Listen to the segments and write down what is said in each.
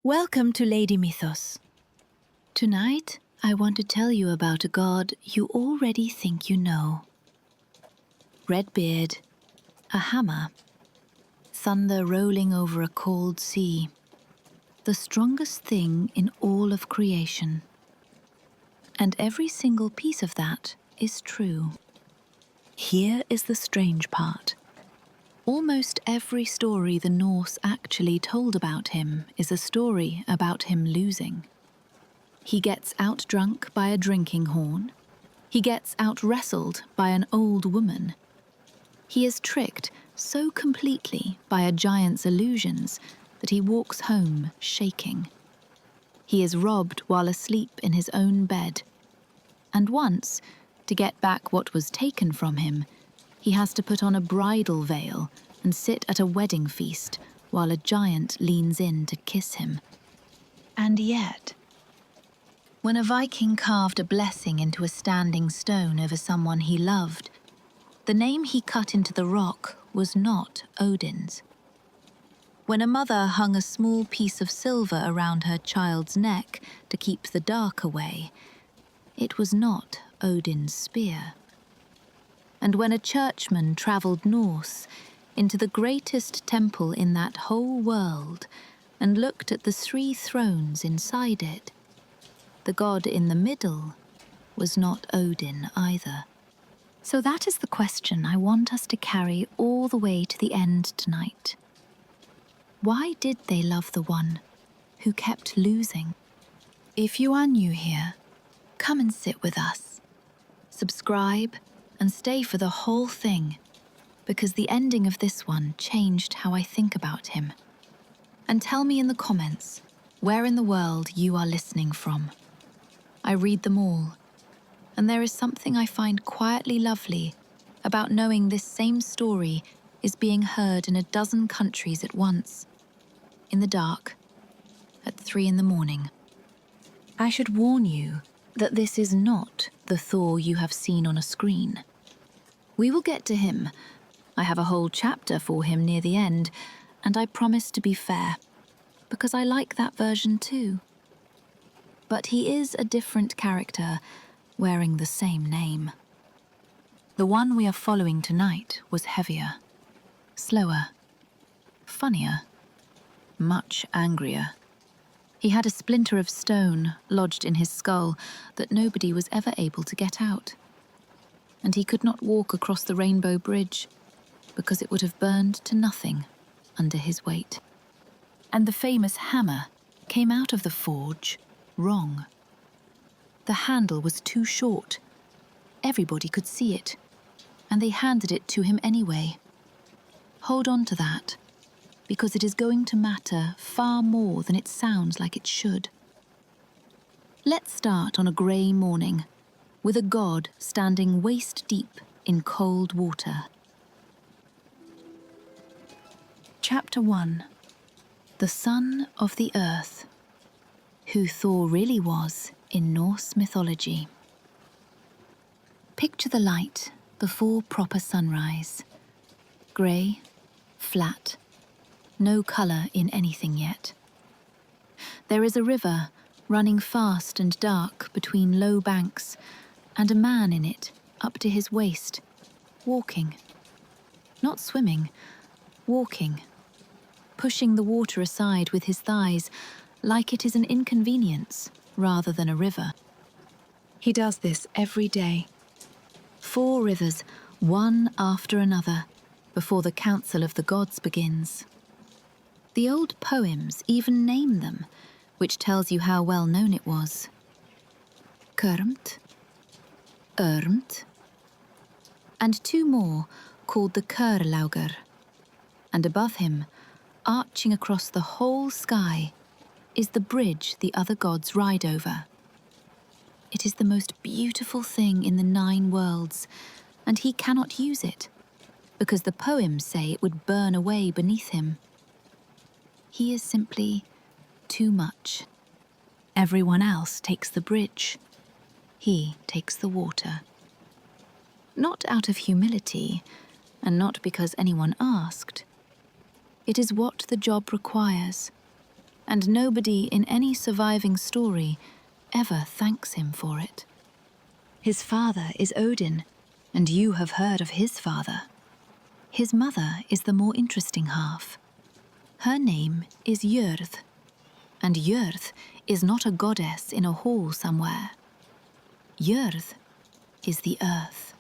Welcome to Lady Mythos. Tonight, I want to tell you about a god you already think you know. Red beard, a hammer, thunder rolling over a cold sea, the strongest thing in all of creation. And every single piece of that is true. Here is the strange part. Almost every story the Norse actually told about him is a story about him losing. He gets out-drunk by a drinking horn. He gets out-wrestled by an old woman. He is tricked so completely by a giant's illusions that he walks home shaking. He is robbed while asleep in his own bed. And once, to get back what was taken from him, he has to put on a bridal veil and sit at a wedding feast while a giant leans in to kiss him. And yet, when a Viking carved a blessing into a standing stone over someone he loved, the name he cut into the rock was not Odin's. When a mother hung a small piece of silver around her child's neck to keep the dark away, it was not Odin's spear. And when a churchman travelled north into the greatest temple in that whole world and looked at the 3 thrones inside it, the god in the middle was not Odin either. So that is the question I want us to carry all the way to the end tonight. Why did they love the one who kept losing? If you are new here, come and sit with us. Subscribe and stay for the whole thing, because the ending of this one changed how I think about him. And tell me in the comments where in the world you are listening from. I read them all, and there is something I find quietly lovely about knowing this same story is being heard in a dozen countries at once, in the dark, at 3 in the morning. I should warn you that this is not the Thor you have seen on a screen. We will get to him. I have a whole chapter for him near the end, and I promise to be fair, because I like that version too. But he is a different character, wearing the same name. The one we are following tonight was heavier, slower, funnier, much angrier. He had a splinter of stone lodged in his skull that nobody was ever able to get out. And he could not walk across the Rainbow Bridge because it would have burned to nothing under his weight. And the famous hammer came out of the forge wrong. The handle was too short. Everybody could see it, and they handed it to him anyway. Hold on to that, because it is going to matter far more than it sounds like it should. Let's start on a grey morning, with a god standing waist-deep in cold water. Chapter 1. The Son of the Earth. Who Thor really was in Norse mythology. Picture the light before proper sunrise. Grey, flat, no colour in anything yet. There is a river running fast and dark between low banks, and a man in it up to his waist, walking. Not swimming, walking. Pushing the water aside with his thighs like it is an inconvenience rather than a river. He does this every day. 4 rivers, one after another, before the Council of the Gods begins. The old poems even name them, which tells you how well known it was. Kurmt, Urmt, and 2 more called the Kurlaugur. And above him, arching across the whole sky, is the bridge the other gods ride over. It is the most beautiful thing in the 9 worlds, and he cannot use it, because the poems say it would burn away beneath him. He is simply too much. Everyone else takes the bridge. He takes the water. Not out of humility, and not because anyone asked. It is what the job requires. and nobody in any surviving story ever thanks him for it. His father is Odin, and you have heard of his father. His mother is the more interesting half. Her name is Jörð, and Jörð is not a goddess in a hall somewhere. Jörð is the earth,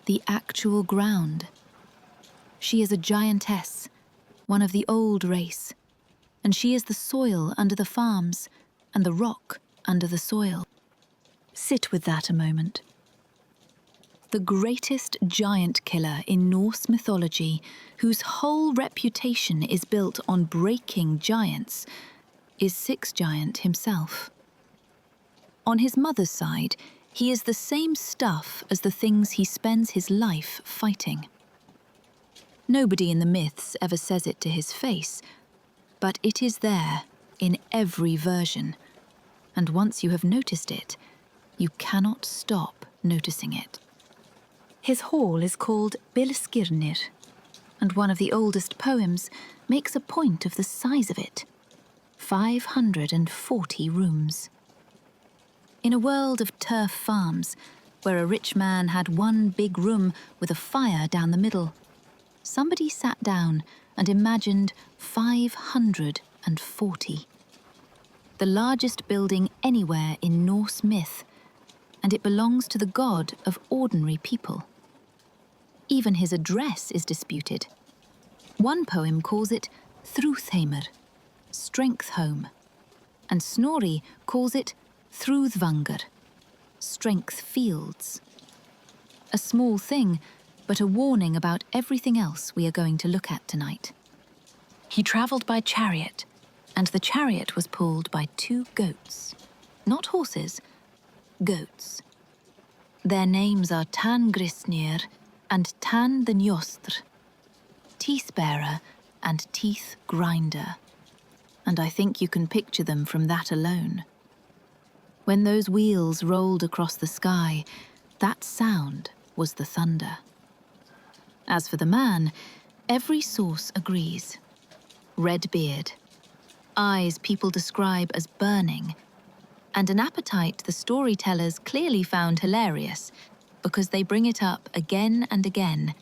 the actual ground. She is a giantess, one of the old race, and she is the soil under the farms and the rock under the soil. Sit with that a moment. The greatest giant killer in Norse mythology, whose whole reputation is built on breaking giants, is Six Giant himself. On his mother's side, he is the same stuff as the things he spends his life fighting. Nobody in the myths ever says it to his face, but it is there in every version, and once you have noticed it, you cannot stop noticing it. His hall is called Hrungnir, and one of the oldest poems makes a point of the size of it. 540 rooms. In a world of turf farms, where a rich man had one big room with a fire down the middle, somebody sat down and imagined 540. The largest building anywhere in Norse myth, and it belongs to the god of ordinary people. Even his address is disputed. One poem calls it Thrúðheimur, strength home, and Snorri calls it Thrúðvangur, strength fields. A small thing, but a warning about everything else we are going to look at tonight. He travelled by chariot, and the chariot was pulled by 2 goats. Not horses, goats. Their names are Tangrisnir and Tan the Njostr, Teeth-bearer and Teeth-grinder. And I think you can picture them from that alone. When those wheels rolled across the sky, that sound was the thunder. As for the man, every source agrees. Red beard, eyes people describe as burning, and an appetite the storytellers clearly found hilarious because they bring it up again and again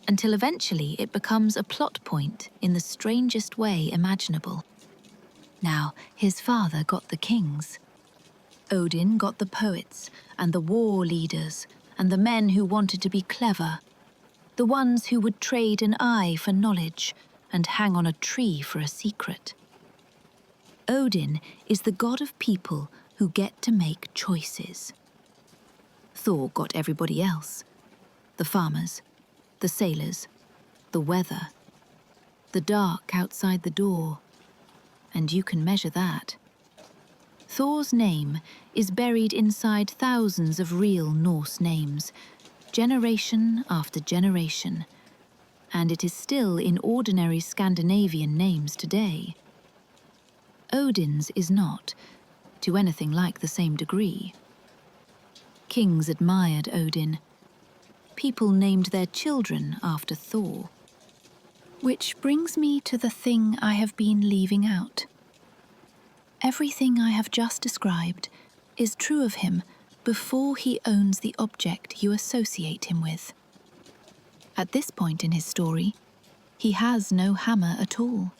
until eventually it becomes a plot point in the strangest way imaginable. Now, his father got the kings. Odin got the poets and the war leaders and the men who wanted to be clever, the ones who would trade an eye for knowledge and hang on a tree for a secret. Odin is the god of people who get to make choices. Thor got everybody else. The farmers, the sailors, the weather, the dark outside the door, and you can measure that. Thor's name is buried inside thousands of real Norse names, generation after generation, and it is still in ordinary Scandinavian names today. Odin's is not, to anything like the same degree. Kings admired Odin. People named their children after Thor. Which brings me to the thing I have been leaving out. Everything I have just described is true of him before he owns the object you associate him with. At this point in his story, he has no hammer at all.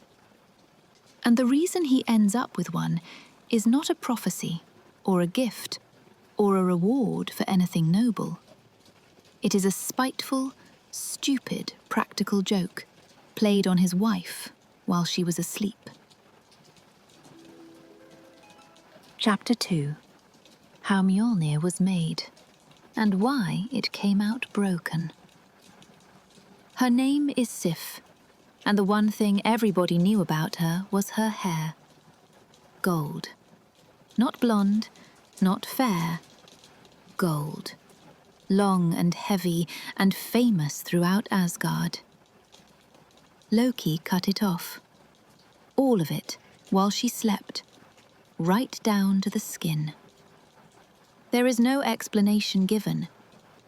And the reason he ends up with one is not a prophecy, or a gift, or a reward for anything noble. It is a spiteful, stupid practical joke played on his wife while she was asleep. Chapter 2. How Mjolnir was made, and why it came out broken. Her name is Sif, and the one thing everybody knew about her was her hair. Gold. Not blonde, not fair. Gold. Long and heavy and famous throughout Asgard. Loki cut it off. All of it, while she slept, right down to the skin. There is no explanation given,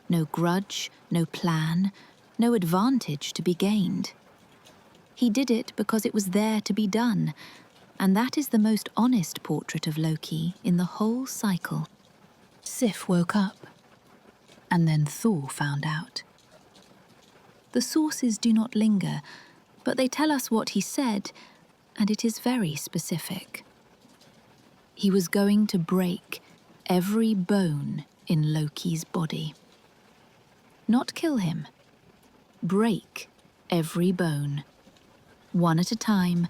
no grudge, no plan, no advantage to be gained. He did it because it was there to be done, And that is the most honest portrait of Loki in the whole cycle. Sif woke up, and then Thor found out. The sources do not linger, but they tell us what he said, and it is very specific. He was going to break every bone in Loki's body. Not kill him. Break every bone, one at a time,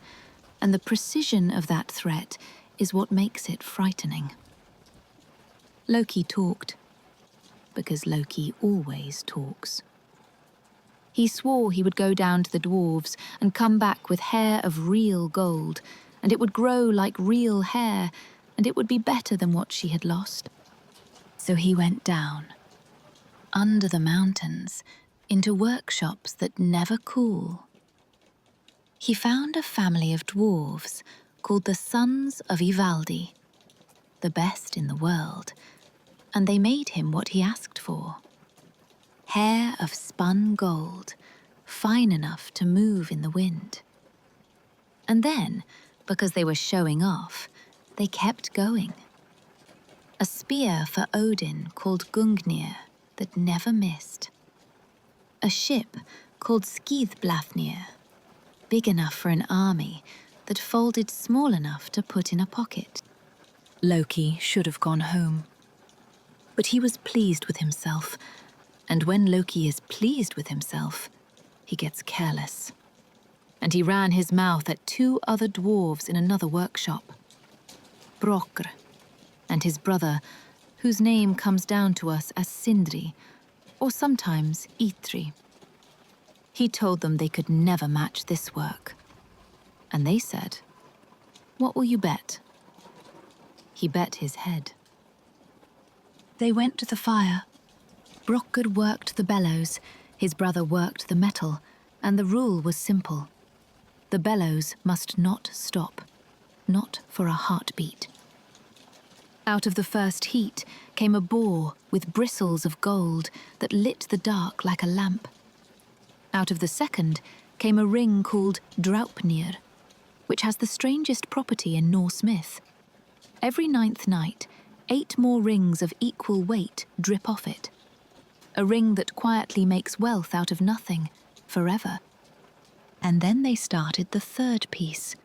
and the precision of that threat is what makes it frightening. Loki talked, because Loki always talks. He swore he would go down to the dwarves and come back with hair of real gold, and it would grow like real hair, and it would be better than what she had lost. So he went down, under the mountains, into workshops that never cool. He found a family of dwarves called the Sons of Ivaldi, the best in the world, and they made him what he asked for. Hair of spun gold, fine enough to move in the wind. And then, because they were showing off, they kept going. A spear for Odin called Hrungnir that never missed. A ship called Skidblathnir, big enough for an army that folded small enough to put in a pocket. Loki should have gone home. But he was pleased with himself, and when Loki is pleased with himself, he gets careless. And he ran his mouth at 2 other dwarves in another workshop. Brokr and his brother, whose name comes down to us as Sindri, or sometimes Itri. He told them they could never match this work. And they said, "What will you bet?" He bet his head. They went to the fire. Brokr worked the bellows, his brother worked the metal, and the rule was simple. The bellows must not stop, not for a heartbeat. Out of the first heat came a boar with bristles of gold that lit the dark like a lamp. Out of the second came a ring called Draupnir, which has the strangest property in Norse myth. Every 9th night, 8 more rings of equal weight drip off it. A ring that quietly makes wealth out of nothing, forever. And then they started the 3rd piece,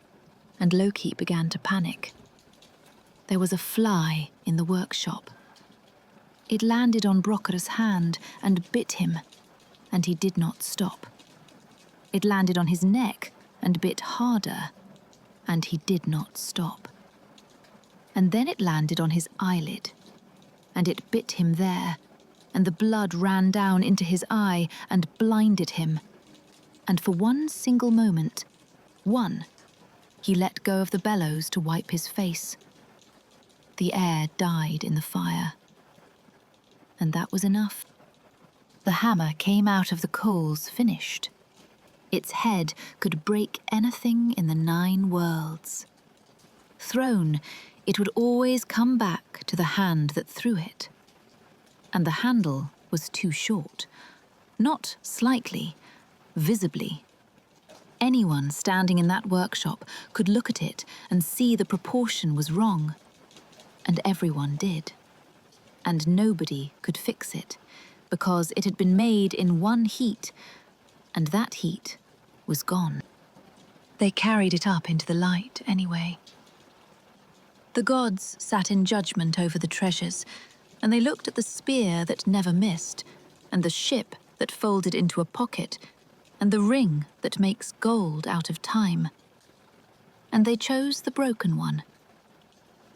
and Loki began to panic. There was a fly in the workshop. It landed on Brokr's hand and bit him, and he did not stop. It landed on his neck and bit harder, and he did not stop. And then it landed on his eyelid, and it bit him there, and the blood ran down into his eye and blinded him. And for one single moment, he let go of the bellows to wipe his face. The air died in the fire. And that was enough. The hammer came out of the coals finished. Its head could break anything in the 9 worlds. Thrown, it would always come back to the hand that threw it. And the handle was too short. Not slightly, visibly. Anyone standing in that workshop could look at it and see the proportion was wrong. And everyone did. And nobody could fix it, because it had been made in 1 heat, and that heat was gone. They carried it up into the light anyway. The gods sat in judgment over the treasures, and they looked at the spear that never missed, and the ship that folded into a pocket, and the ring that makes gold out of time. And they chose the broken one,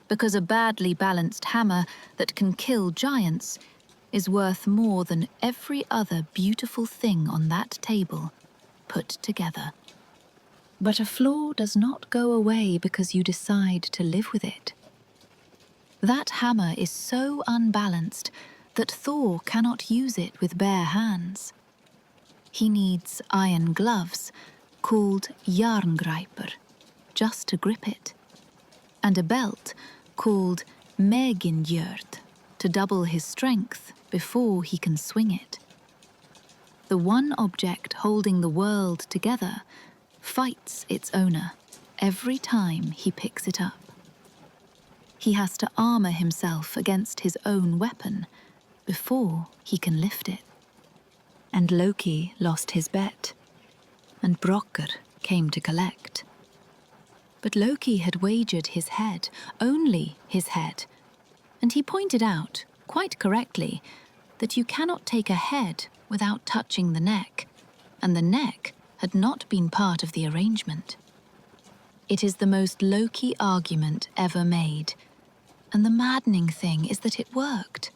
because a badly balanced hammer that can kill giants is worth more than every other beautiful thing on that table put together. But a flaw does not go away because you decide to live with it. That hammer is so unbalanced that Thor cannot use it with bare hands. He needs iron gloves, called Jarngreipur, just to grip it, and a belt called Megingjörd to double his strength before he can swing it. The one object holding the world together fights its owner every time he picks it up. He has to armor himself against his own weapon before he can lift it. And Loki lost his bet, and Brokkr came to collect. But Loki had wagered his head, only his head, and he pointed out, quite correctly, that you cannot take a head without touching the neck, and the neck had not been part of the arrangement. It is the most Loki argument ever made, and the maddening thing is that it worked.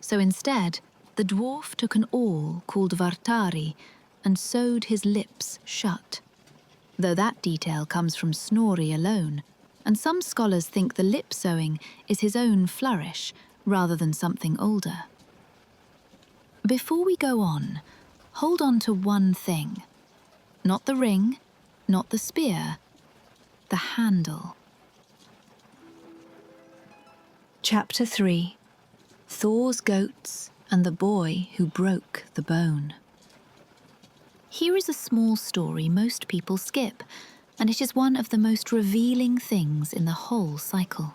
So instead, the dwarf took an awl called Vartari and sewed his lips shut. Though that detail comes from Snorri alone, and some scholars think the lip sewing is his own flourish rather than something older. Before we go on, hold on to one thing. Not the ring, not the spear, the handle. Chapter 3. Thor's Goats and the Boy Who Broke the Bone. Here is a small story most people skip, and it is one of the most revealing things in the whole cycle.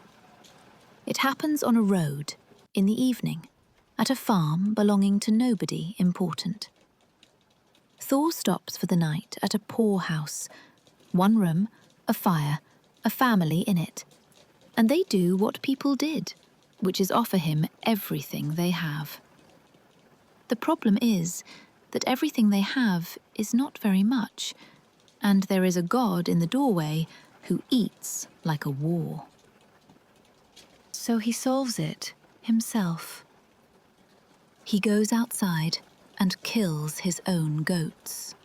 It happens on a road, in the evening, at a farm belonging to nobody important. Thor stops for the night at a poor house, one room, a fire, a family in it, and they do what people did, which is offer him everything they have. The problem is that everything they have is not very much, and there is a god in the doorway who eats like a war. So he solves it himself. He goes outside and kills his own goats.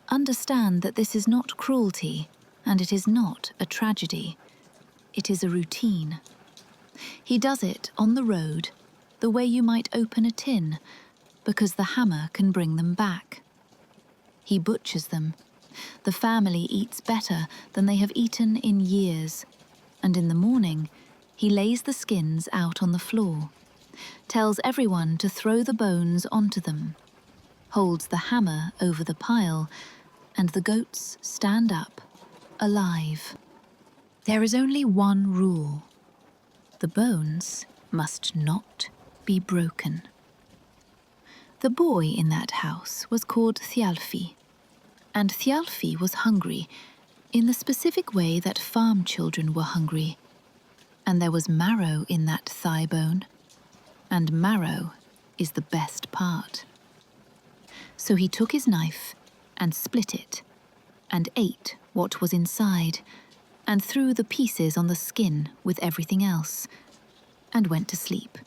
Understand that this is not cruelty, and it is not a tragedy. It is a routine. He does it on the road, the way you might open a tin, because the hammer can bring them back. He butchers them. The family eats better than they have eaten in years, and in the morning, he lays the skins out on the floor, tells everyone to throw the bones onto them, holds the hammer over the pile, and the goats stand up, alive. There is only one rule. The bones must not be broken. The boy in that house was called Thjalfi, and Thjalfi was hungry in the specific way that farm children were hungry, and there was marrow in that thigh bone, and marrow is the best part. So he took his knife and split it, and ate what was inside, and threw the pieces on the skin with everything else, and went to sleep,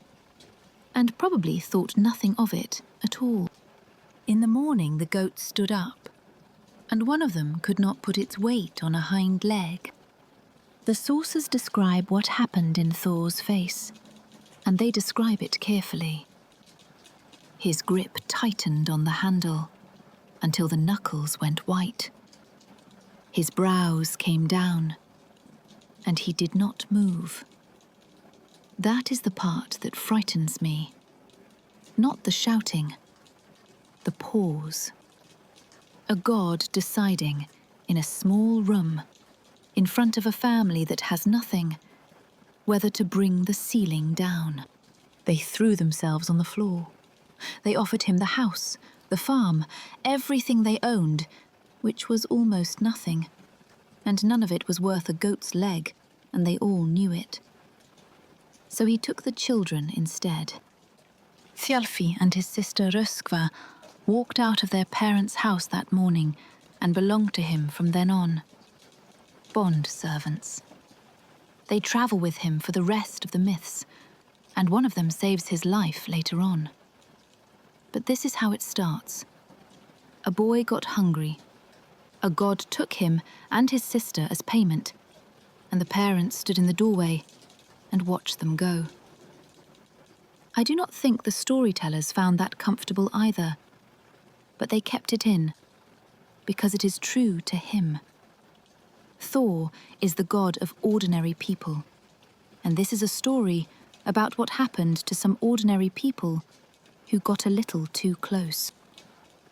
and probably thought nothing of it at all. In the morning the goats stood up, and one of them could not put its weight on a hind leg. The sources describe what happened in Thor's face, and they describe it carefully. His grip tightened on the handle until the knuckles went white. His brows came down, and he did not move. That is the part that frightens me. Not the shouting, the pause. A god deciding, in a small room, in front of a family that has nothing, whether to bring the ceiling down. They threw themselves on the floor. They offered him the house, the farm, everything they owned, which was almost nothing, and none of it was worth a goat's leg, and they all knew it. So he took the children instead. Thjalfi and his sister Röskva walked out of their parents' house that morning and belonged to him from then on. Bond servants. They travel with him for the rest of the myths, and one of them saves his life later on. But this is how it starts. A boy got hungry. A god took him and his sister as payment, and the parents stood in the doorway and watched them go. I do not think the storytellers found that comfortable either, but they kept it in, because it is true to him. Thor is the god of ordinary people, and this is a story about what happened to some ordinary people who got a little too close.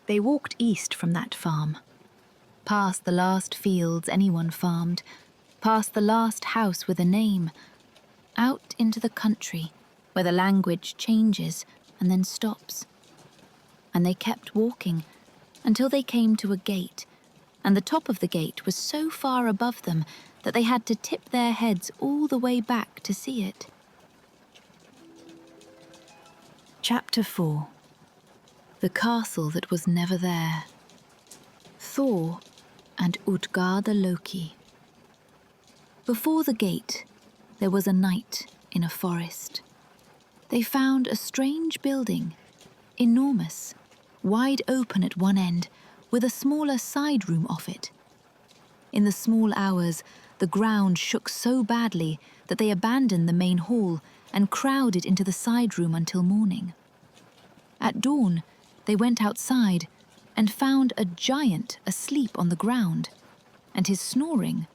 They walked east from that farm, past the last fields anyone farmed, past the last house with a name, out into the country where the language changes and then stops. And they kept walking until they came to a gate, and the top of the gate was so far above them that they had to tip their heads all the way back to see it. Chapter 4. The Castle That Was Never There. Thor and Utgarda-Loki. Before the gate, there was a knight in a forest. They found a strange building, enormous, wide open at one end, with a smaller side room off it. In the small hours, the ground shook so badly that they abandoned the main hall and crowded into the side room until morning. At dawn, they went outside and found a giant asleep on the ground, and his snoring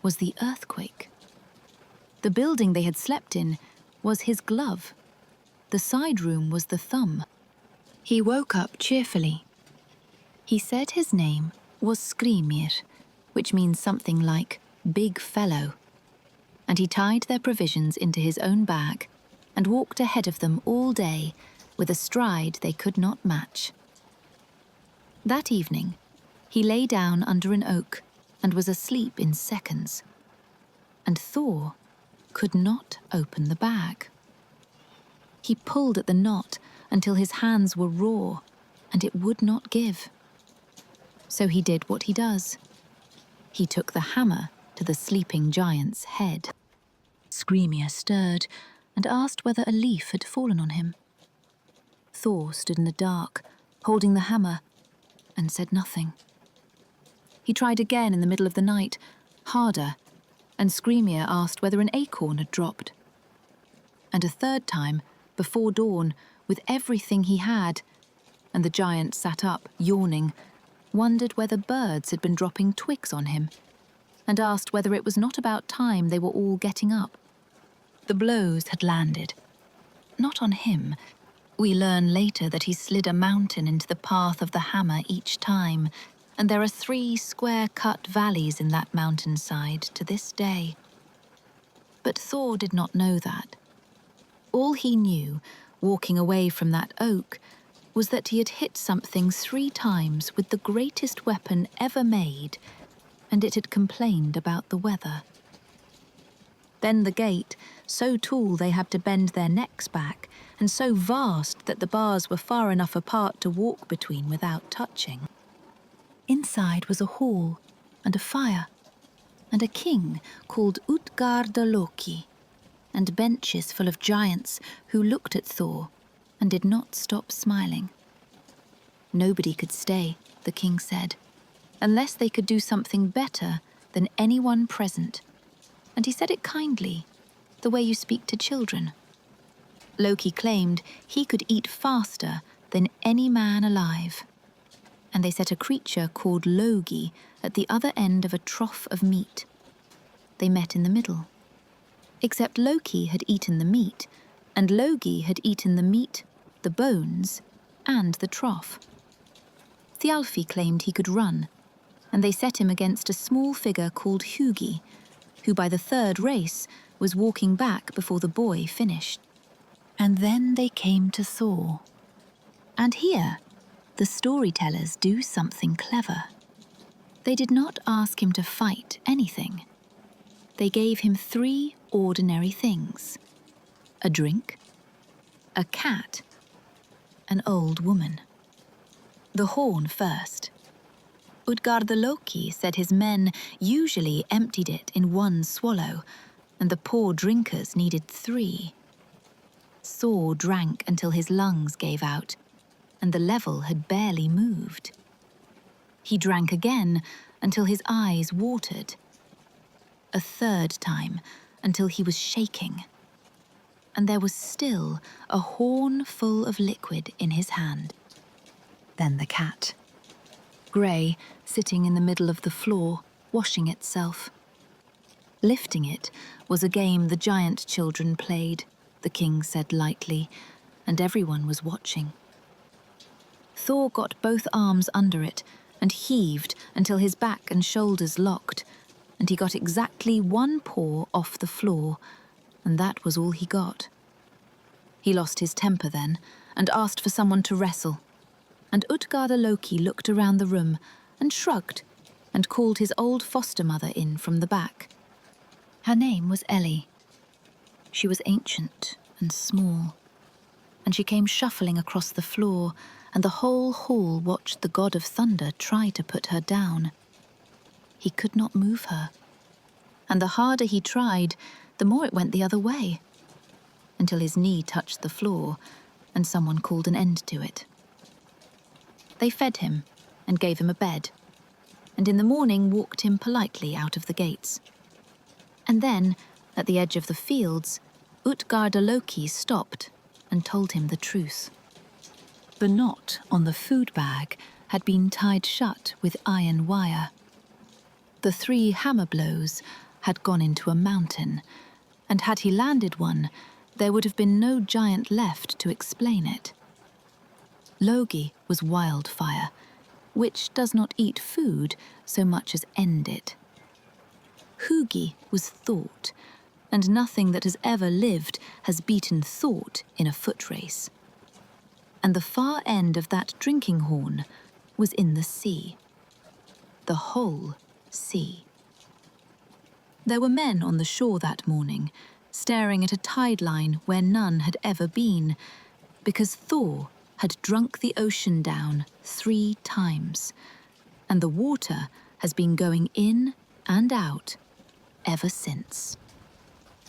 was the earthquake. The building they had slept in was his glove. The side room was the thumb. He woke up cheerfully. He said his name was Hrungnir, which means something like big fellow, and he tied their provisions into his own bag and walked ahead of them all day with a stride they could not match. That evening, he lay down under an oak and was asleep in seconds, and Thor could not open the bag. He pulled at the knot until his hands were raw, and it would not give. So he did what he does. He took the hammer to the sleeping giant's head. Hrungnir stirred and asked whether a leaf had fallen on him. Thor stood in the dark, holding the hammer, and said nothing. He tried again in the middle of the night, harder, and Hrungnir asked whether an acorn had dropped. And a third time, before dawn, with everything he had, and the giant sat up, yawning, wondered whether birds had been dropping twigs on him, and asked whether it was not about time they were all getting up. The blows had landed. Not on him. We learn later that he slid a mountain into the path of the hammer each time, and there are 3 square-cut valleys in that mountainside to this day. But Thor did not know that. All he knew, walking away from that oak, was that he had hit something 3 times with the greatest weapon ever made, and it had complained about the weather. Then the gate, so tall they had to bend their necks back, and so vast that the bars were far enough apart to walk between without touching. Inside was a hall, and a fire, and a king called Utgarda-Loki, and benches full of giants who looked at Thor and did not stop smiling. Nobody could stay, the king said, unless they could do something better than anyone present, and he said it kindly, the way you speak to children. Loki claimed he could eat faster than any man alive, and they set a creature called Logi at the other end of a trough of meat. They met in the middle. Except Loki had eaten the meat, and Logi had eaten the meat, the bones, and the trough. Thialfi claimed he could run, and they set him against a small figure called Hugi, who by the 3rd race was walking back before the boy finished. And then they came to Thor. And here, the storytellers do something clever. They did not ask him to fight anything. They gave him 3 ordinary things: a drink, a cat, an old woman. The horn first. Utgarda-Loki said his men usually emptied it in 1 swallow, and the poor drinkers needed 3. Thor drank until his lungs gave out, and the level had barely moved. He drank again until his eyes watered. A 3rd time until he was shaking. And there was still a horn full of liquid in his hand. Then the cat. Grey, sitting in the middle of the floor, washing itself. Lifting it was a game the giant children played, the king said lightly, and everyone was watching. Thor got both arms under it and heaved until his back and shoulders locked, and he got exactly one paw off the floor, and that was all he got. He lost his temper then, and asked for someone to wrestle, and Utgarda-Loki looked around the room and shrugged and called his old foster mother in from the back. Her name was Ellie. She was ancient and small, and she came shuffling across the floor, and the whole hall watched the god of thunder try to put her down. He could not move her, and the harder he tried, the more it went the other way, until his knee touched the floor, and someone called an end to it. They fed him and gave him a bed, and in the morning walked him politely out of the gates. And then, at the edge of the fields, Utgarda-Loki stopped and told him the truth. The knot on the food bag had been tied shut with iron wire. The 3 hammer blows had gone into a mountain, and had he landed one, there would have been no giant left to explain it. Logi was wildfire, which does not eat food so much as end it. Hugi was thought, and nothing that has ever lived has beaten thought in a foot race. And the far end of that drinking horn was in the sea. The whole sea. There were men on the shore that morning, staring at a tide line where none had ever been, because Thor had drunk the ocean down 3 times, and the water has been going in and out ever since.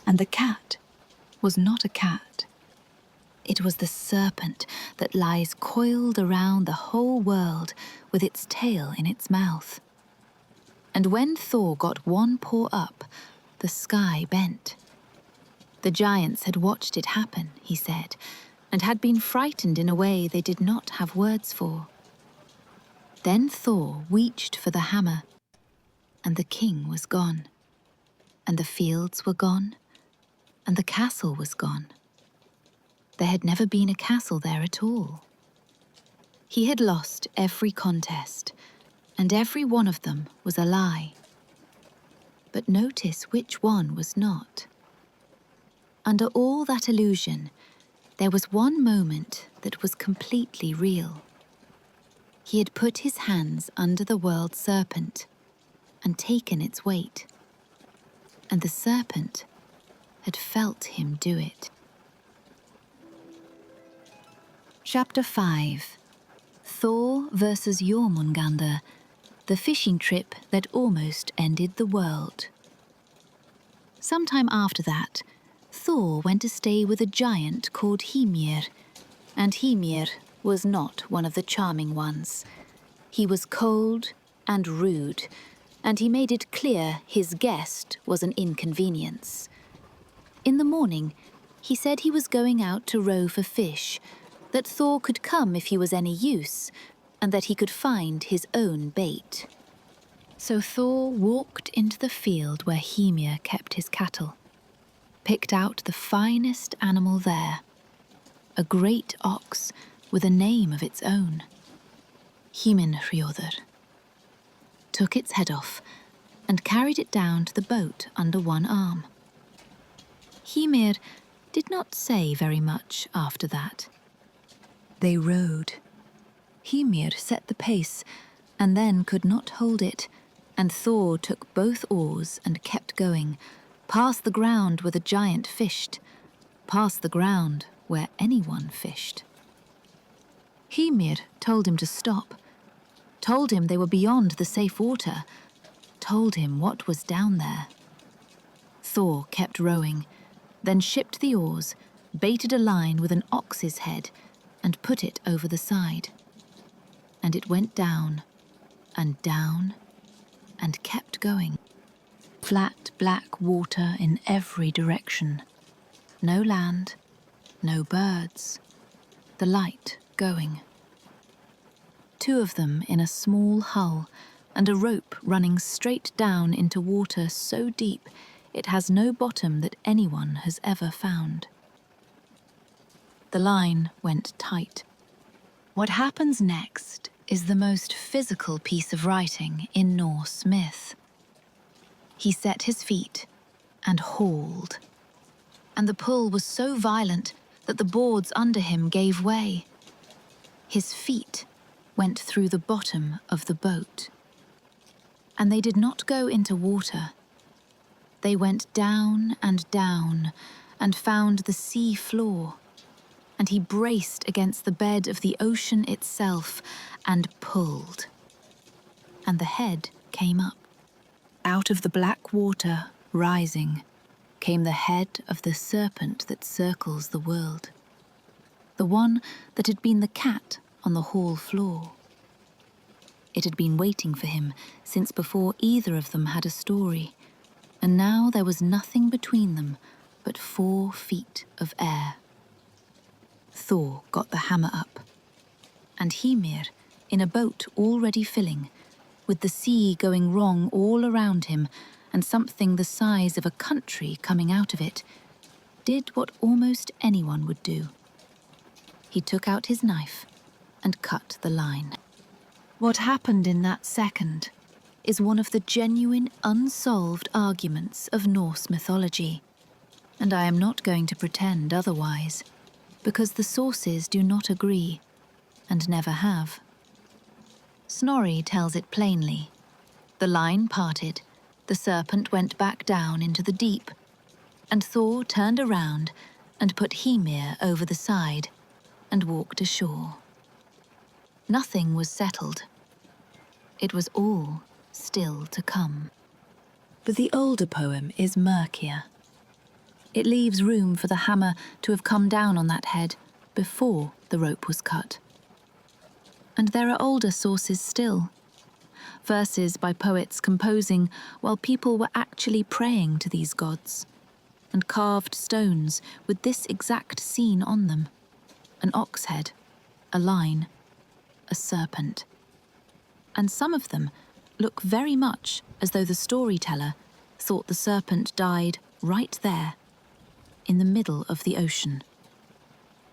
And the cat was not a cat. It was the serpent that lies coiled around the whole world with its tail in its mouth. And when Thor got one paw up, the sky bent. The giants had watched it happen, he said, and had been frightened in a way they did not have words for. Then Thor reached for the hammer, and the king was gone, and the fields were gone, and the castle was gone. There had never been a castle there at all. He had lost every contest, and every one of them was a lie. But notice which one was not. Under all that illusion, there was one moment that was completely real. He had put his hands under the world serpent and taken its weight, and the serpent had felt him do it. Chapter 5. Thor versus Jormungandr, the fishing trip that almost ended the world. Sometime after that, Thor went to stay with a giant called Hrungnir, and Hrungnir was not one of the charming ones. He was cold and rude, and he made it clear his guest was an inconvenience. In the morning, he said he was going out to row for fish, that Thor could come if he was any use, and that he could find his own bait. So Thor walked into the field where Hrungnir kept his cattle, picked out the finest animal there, a great ox with a name of its own, Himinhriodr, took its head off and carried it down to the boat under one arm. Hrungnir did not say very much after that. They rowed. Hrungnir set the pace, and then could not hold it, and Thor took both oars and kept going, past the ground where the giant fished, past the ground where anyone fished. Hrungnir told him to stop, told him they were beyond the safe water, told him what was down there. Thor kept rowing, then shipped the oars, baited a line with an ox's head, and put it over the side. And it went down, and down, and kept going. Flat black water in every direction. No land, no birds. The light going. 2 of them in a small hull, and a rope running straight down into water so deep it has no bottom that anyone has ever found. The line went tight. What happens next is the most physical piece of writing in Norse myth. He set his feet and hauled, and the pull was so violent that the boards under him gave way. His feet went through the bottom of the boat, and they did not go into water. They went down and found the sea floor, and he braced against the bed of the ocean itself and pulled. And the head came up. Out of the black water, rising, came the head of the serpent that circles the world, the one that had been the cat on the hall floor. It had been waiting for him since before either of them had a story, and now there was nothing between them but 4 feet of air. Thor got the hammer up, and Hrungnir, in a boat already filling, with the sea going wrong all around him and something the size of a country coming out of it, did what almost anyone would do. He took out his knife and cut the line. What happened in that second is one of the genuine unsolved arguments of Norse mythology, and I am not going to pretend otherwise, because the sources do not agree, and never have. Snorri tells it plainly. The line parted, the serpent went back down into the deep, and Thor turned around and put Hrungnir over the side and walked ashore. Nothing was settled. It was all still to come. But the older poem is murkier. It leaves room for the hammer to have come down on that head before the rope was cut. And there are older sources still. Verses by poets composing while people were actually praying to these gods, and carved stones with this exact scene on them: an ox head, a line, a serpent. And some of them look very much as though the storyteller thought the serpent died right there, in the middle of the ocean,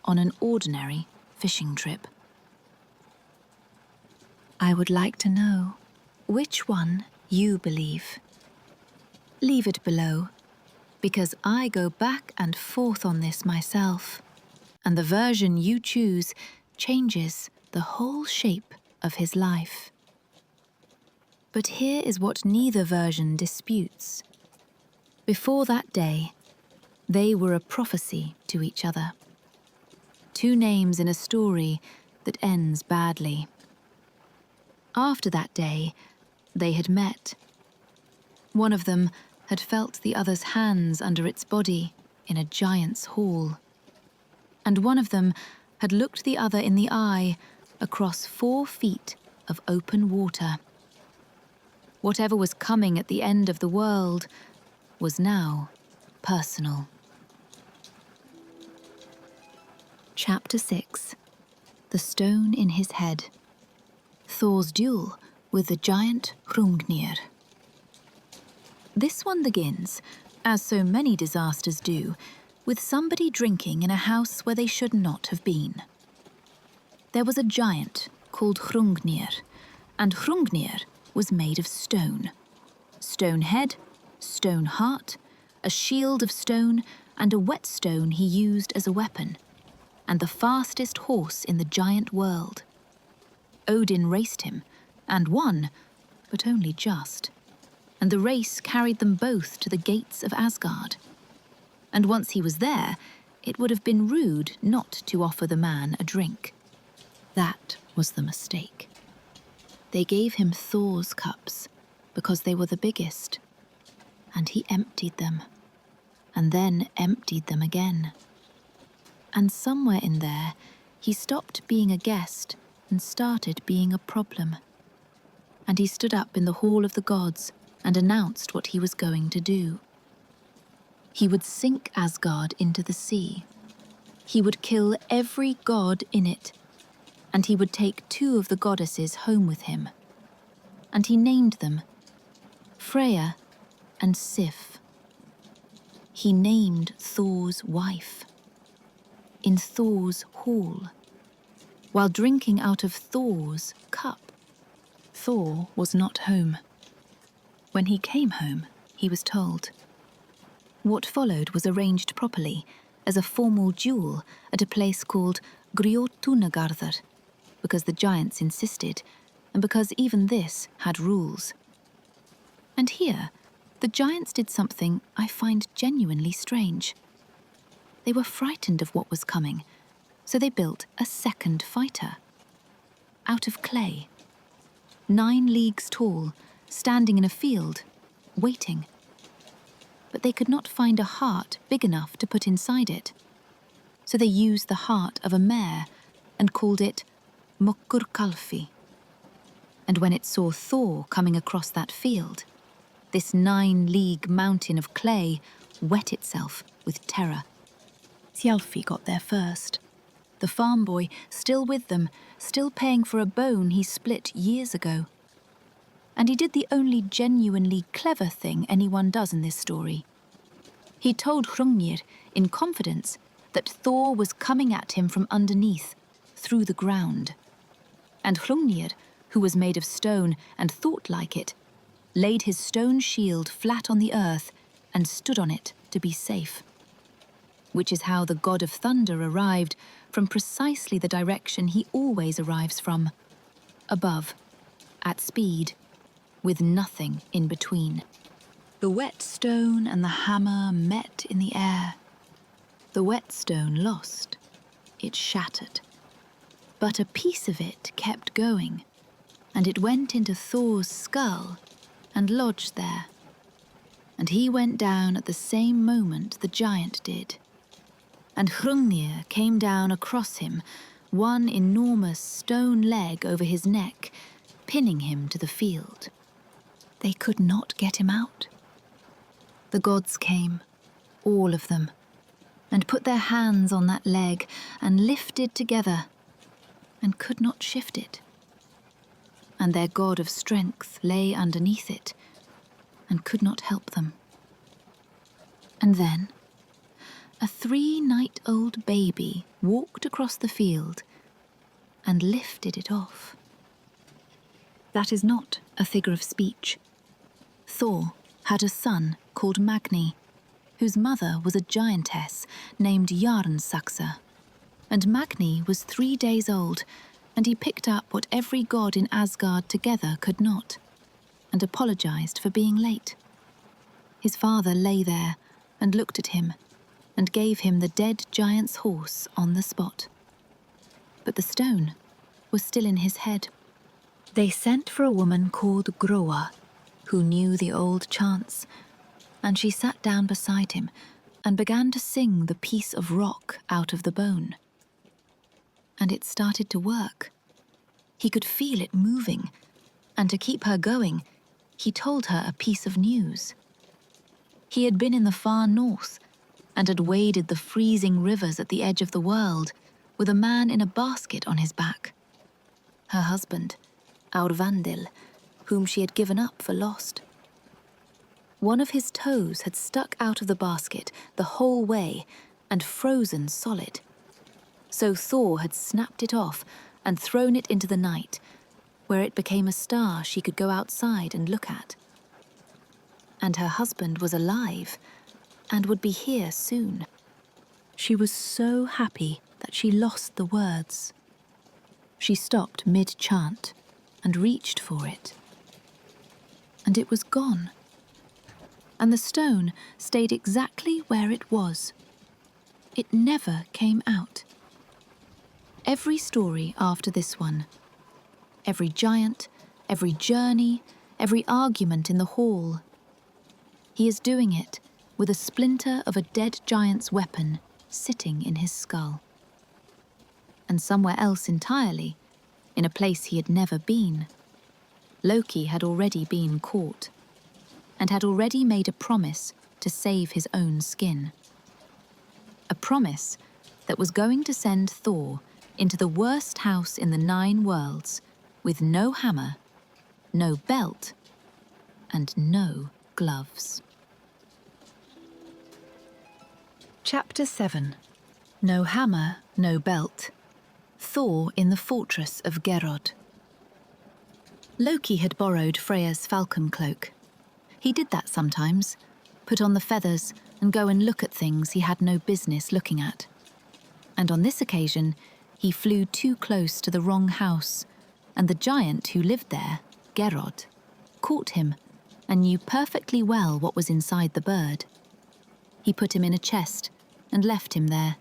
on an ordinary fishing trip. I would like to know which one you believe. Leave it below, because I go back and forth on this myself, and the version you choose changes the whole shape of his life. But here is what neither version disputes. Before that day, they were a prophecy to each other. 2 names in a story that ends badly. After that day, they had met. One of them had felt the other's hands under its body in a giant's hall, and one of them had looked the other in the eye across 4 feet of open water. Whatever was coming at the end of the world was now personal. Chapter 6. The Stone in His Head. Thor's duel with the giant Hrungnir. This one begins, as so many disasters do, with somebody drinking in a house where they should not have been. There was a giant called Hrungnir, and Hrungnir was made of stone. Stone head, stone heart, a shield of stone, and a whetstone he used as a weapon, and the fastest horse in the giant world. Odin raced him, and won, but only just, and the race carried them both to the gates of Asgard. And once he was there, it would have been rude not to offer the man a drink. That was the mistake. They gave him Thor's cups, because they were the biggest, and he emptied them, and then emptied them again. And somewhere in there, he stopped being a guest and started being a problem. And he stood up in the Hall of the Gods and announced what he was going to do. He would sink Asgard into the sea. He would kill every god in it, and he would take 2 of the goddesses home with him. And he named them Freya and Sif. He named Thor's wife in Thor's hall. while drinking out of Thor's cup. Thor was not home. When he came home, he was told. What followed was arranged properly as a formal duel at a place called Hrungnir, because the giants insisted, and because even this had rules. And here, the giants did something I find genuinely strange. They were frightened of what was coming, so they built a second fighter. Out of clay. 9 leagues tall, standing in a field, waiting. But they could not find a heart big enough to put inside it. So they used the heart of a mare and called it Mokkurkalfi. And when it saw Thor coming across that field, this 9-league mountain of clay wet itself with terror. Thjalfi got there first. The farm boy, still with them, still paying for a bone he split years ago. And he did the only genuinely clever thing anyone does in this story. He told Hrungnir, in confidence, that Thor was coming at him from underneath, through the ground. And Hrungnir, who was made of stone and thought like it, laid his stone shield flat on the earth and stood on it to be safe. Which is how the god of thunder arrived from precisely the direction he always arrives from. Above, at speed, with nothing in between. The whetstone and the hammer met in the air. The whetstone lost. It shattered. But a piece of it kept going, and it went into Thor's skull and lodged there. And he went down at the same moment the giant did. And Hrungnir came down across him, one enormous stone leg over his neck, pinning him to the field. They could not get him out. The gods came, all of them, and put their hands on that leg and lifted together, and could not shift it. And their god of strength lay underneath it, and could not help them. And then, a 3-night-old baby walked across the field and lifted it off. That is not a figure of speech. Thor had a son called Magni, whose mother was a giantess named Jarnsaxa. And Magni was 3 days old, and he picked up what every god in Asgard together could not, and apologized for being late. His father lay there and looked at him, and gave him the dead giant's horse on the spot. But the stone was still in his head. They sent for a woman called Groa, who knew the old chants, and she sat down beside him and began to sing the piece of rock out of the bone. And it started to work. He could feel it moving, and to keep her going, he told her a piece of news. He had been in the far north, and had waded the freezing rivers at the edge of the world, with a man in a basket on his back. Her husband, Aurvandil, whom she had given up for lost. One of his toes had stuck out of the basket the whole way and frozen solid. So Thor had snapped it off and thrown it into the night, where it became a star she could go outside and look at. And her husband was alive, and would be here soon. She was so happy that she lost the words. She stopped mid-chant and reached for it. And it was gone. And the stone stayed exactly where it was. It never came out. Every story after this one, every giant, every journey, every argument in the hall, he is doing it with a splinter of a dead giant's weapon sitting in his skull. And somewhere else entirely, in a place he had never been, Loki had already been caught, and had already made a promise to save his own skin. A promise that was going to send Thor into the worst house in the 9 worlds, with no hammer, no belt, and no gloves. Chapter 7. No hammer, no belt. Thor in the fortress of Geirrod. Loki had borrowed Freya's falcon cloak. He did that sometimes, put on the feathers and go and look at things he had no business looking at. And on this occasion, he flew too close to the wrong house, and the giant who lived there, Geirrod, caught him and knew perfectly well what was inside the bird. He put him in a chest and left him there.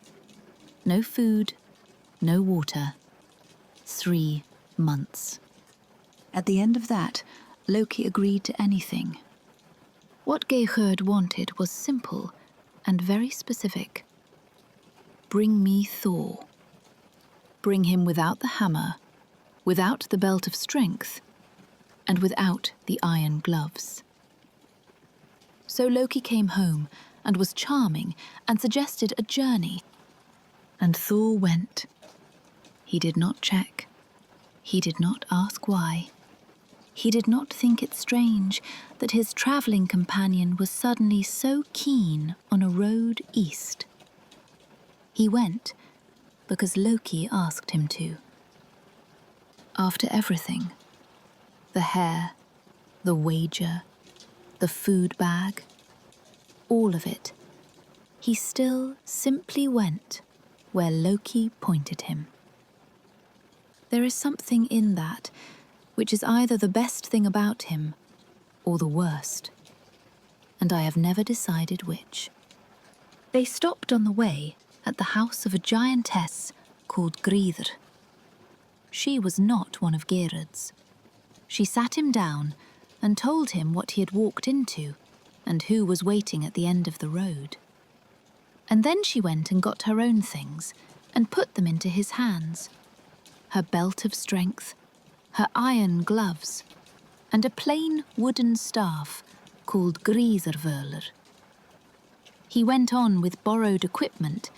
No food, no water. 3 months. At the end of that, Loki agreed to anything. What Geirrod wanted was simple and very specific. Bring me Thor. Bring him without the hammer, without the belt of strength, and without the iron gloves. So Loki came home and was charming and suggested a journey. And Thor went. He did not check. He did not ask why. He did not think it strange that his travelling companion was suddenly so keen on a road east. He went because Loki asked him to. After everything, the hair, the wager, the food bag, all of it, he still simply went where Loki pointed him. There is something in that which is either the best thing about him or the worst, and I have never decided which. They stopped on the way at the house of a giantess called Gridr. She was not one of Geirrod's. She sat him down and told him what he had walked into and who was waiting at the end of the road. And then she went and got her own things and put them into his hands. Her belt of strength, her iron gloves, and a plain wooden staff called Gríðarvöllur. He went on with borrowed equipment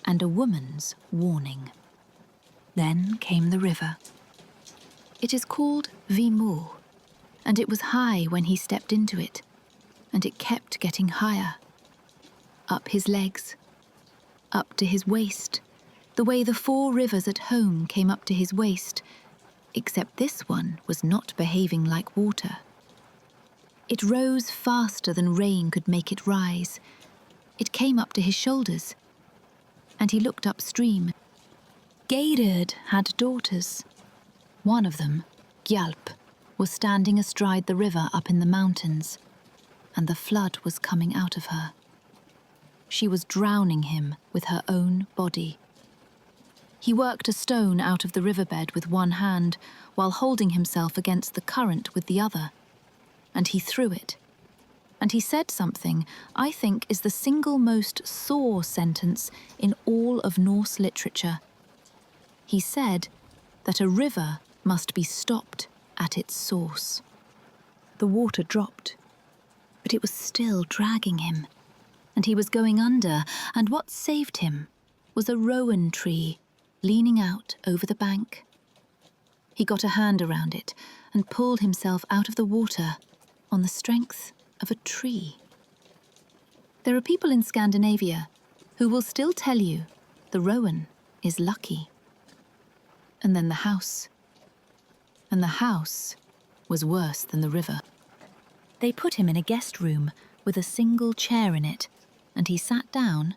and a woman's warning. Then came the river. It is called Vimur, and it was high when he stepped into it, and it kept getting higher. Up his legs, up to his waist, the way the 4 rivers at home came up to his waist, except this one was not behaving like water. It rose faster than rain could make it rise. It came up to his shoulders, and he looked upstream. Geirrod had daughters. One of them, Gjalp, was standing astride the river up in the mountains, and the flood was coming out of her. She was drowning him with her own body. He worked a stone out of the riverbed with one hand while holding himself against the current with the other, and he threw it. And he said something I think is the single most Thor sentence in all of Norse literature. He said that a river must be stopped at its source. The water dropped, but it was still dragging him, and he was going under, and what saved him was a rowan tree leaning out over the bank. He got a hand around it and pulled himself out of the water on the strength of a tree. There are people in Scandinavia who will still tell you the rowan is lucky. And then the house. And the house was worse than the river. They put him in a guest room with a single chair in it, and he sat down,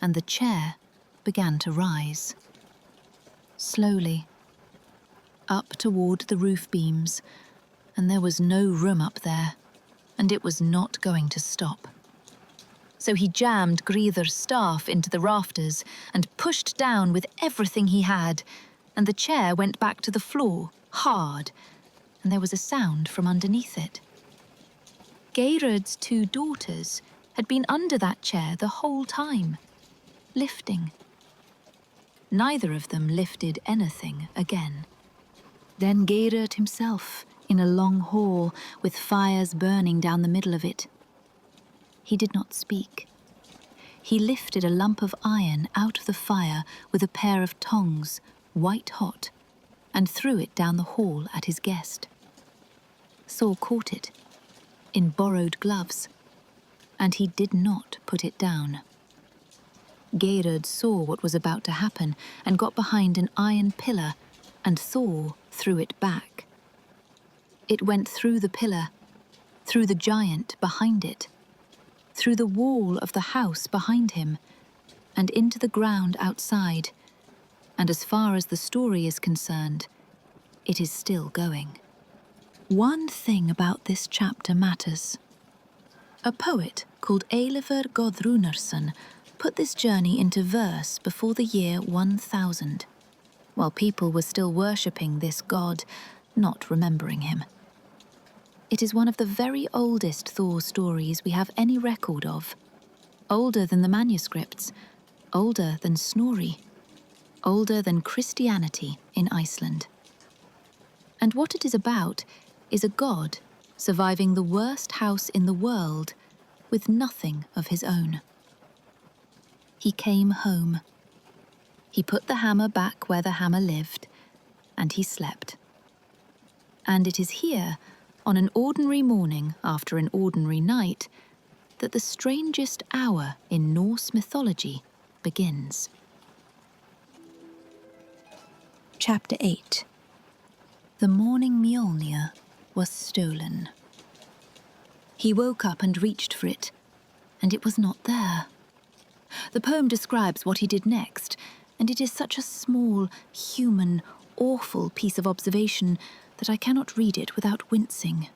and the chair began to rise. Slowly, up toward the roof beams, and there was no room up there, and it was not going to stop. So he jammed Gríðar's staff into the rafters and pushed down with everything he had, and the chair went back to the floor, hard, and there was a sound from underneath it. Geirrod's 2 daughters had been under that chair the whole time, lifting. Neither of them lifted anything again. Then Geirrod himself, in a long hall with fires burning down the middle of it. He did not speak. He lifted a lump of iron out of the fire with a pair of tongs, white hot, and threw it down the hall at his guest. Thor caught it, in borrowed gloves, and he did not put it down. Geirrod saw what was about to happen and got behind an iron pillar, and Thor threw it back. It went through the pillar, through the giant behind it, through the wall of the house behind him, and into the ground outside. And as far as the story is concerned, it is still going. One thing about this chapter matters. A poet called Eilifur Gudrunarson put this journey into verse before the year 1000, while people were still worshipping this god, not remembering him. It is one of the very oldest Thor stories we have any record of, older than the manuscripts, older than Snorri, older than Christianity in Iceland. And what it is about is a god surviving the worst house in the world with nothing of his own. He came home. He put the hammer back where the hammer lived, and he slept. And it is here, on an ordinary morning after an ordinary night, that the strangest hour in Norse mythology begins. Chapter 8. The morning Mjolnir was stolen. He woke up and reached for it, and it was not there. The poem describes what he did next, and it is such a small, human, awful piece of observation that I cannot read it without wincing.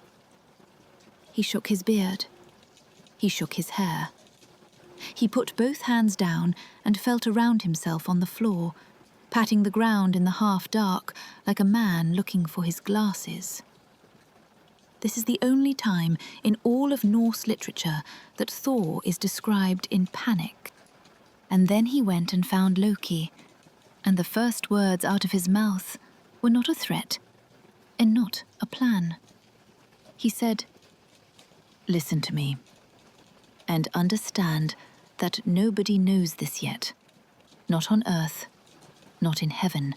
He shook his beard. He shook his hair. He put both hands down and felt around himself on the floor, patting the ground in the half-dark like a man looking for his glasses. This is the only time in all of Norse literature that Thor is described in panic. And then he went and found Loki, and the first words out of his mouth were not a threat, and not a plan. He said, "Listen to me, and understand that nobody knows this yet. Not on earth, not in heaven.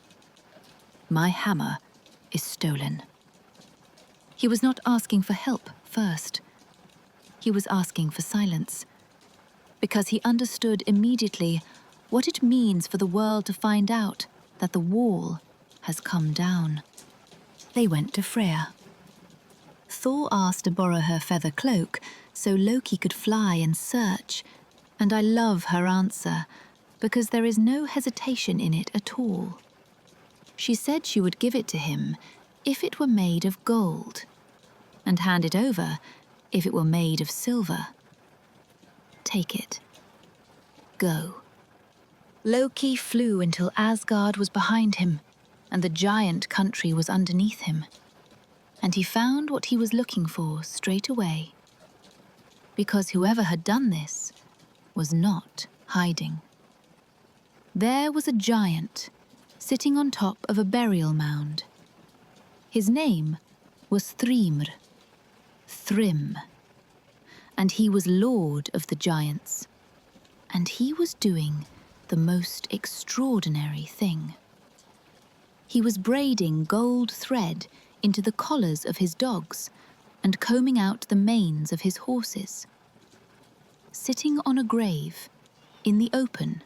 My hammer is stolen." He was not asking for help first. He was asking for silence, because he understood immediately what it means for the world to find out that the wall has come down. They went to Freya. Thor asked to borrow her feather cloak so Loki could fly and search, and I love her answer, because there is no hesitation in it at all. She said she would give it to him if it were made of gold, and hand it over if it were made of silver. Take it. Go. Loki flew until Asgard was behind him, and the giant country was underneath him. And he found what he was looking for straight away, because whoever had done this was not hiding. There was a giant sitting on top of a burial mound. His name was Thrymr, Thrym, and he was lord of the giants, and he was doing the most extraordinary thing. He was braiding gold thread into the collars of his dogs and combing out the manes of his horses. Sitting on a grave, in the open,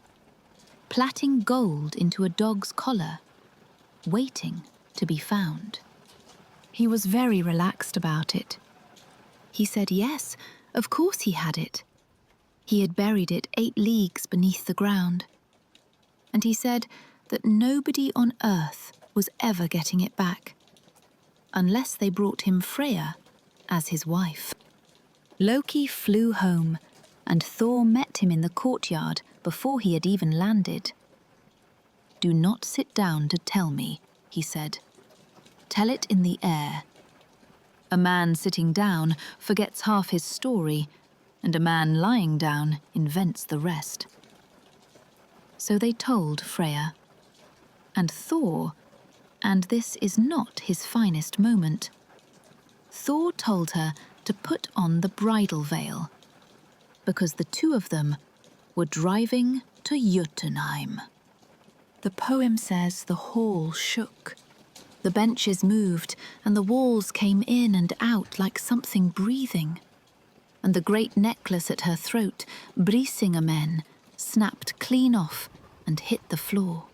plaiting gold into a dog's collar, waiting to be found. He was very relaxed about it. He said yes, of course he had it. He had buried it 8 leagues beneath the ground. And he said that nobody on earth was ever getting it back, unless they brought him Freya as his wife. Loki flew home, and Thor met him in the courtyard before he had even landed. "Do not sit down to tell me," he said. "Tell it in the air. A man sitting down forgets half his story, and a man lying down invents the rest." So they told Freya. And Thor, and this is not his finest moment, Thor told her to put on the bridal veil, because the two of them were driving to Jotunheim. The poem says the hall shook. The benches moved, and the walls came in and out like something breathing. And the great necklace at her throat, Brisingamen, snapped clean off and hit the floor.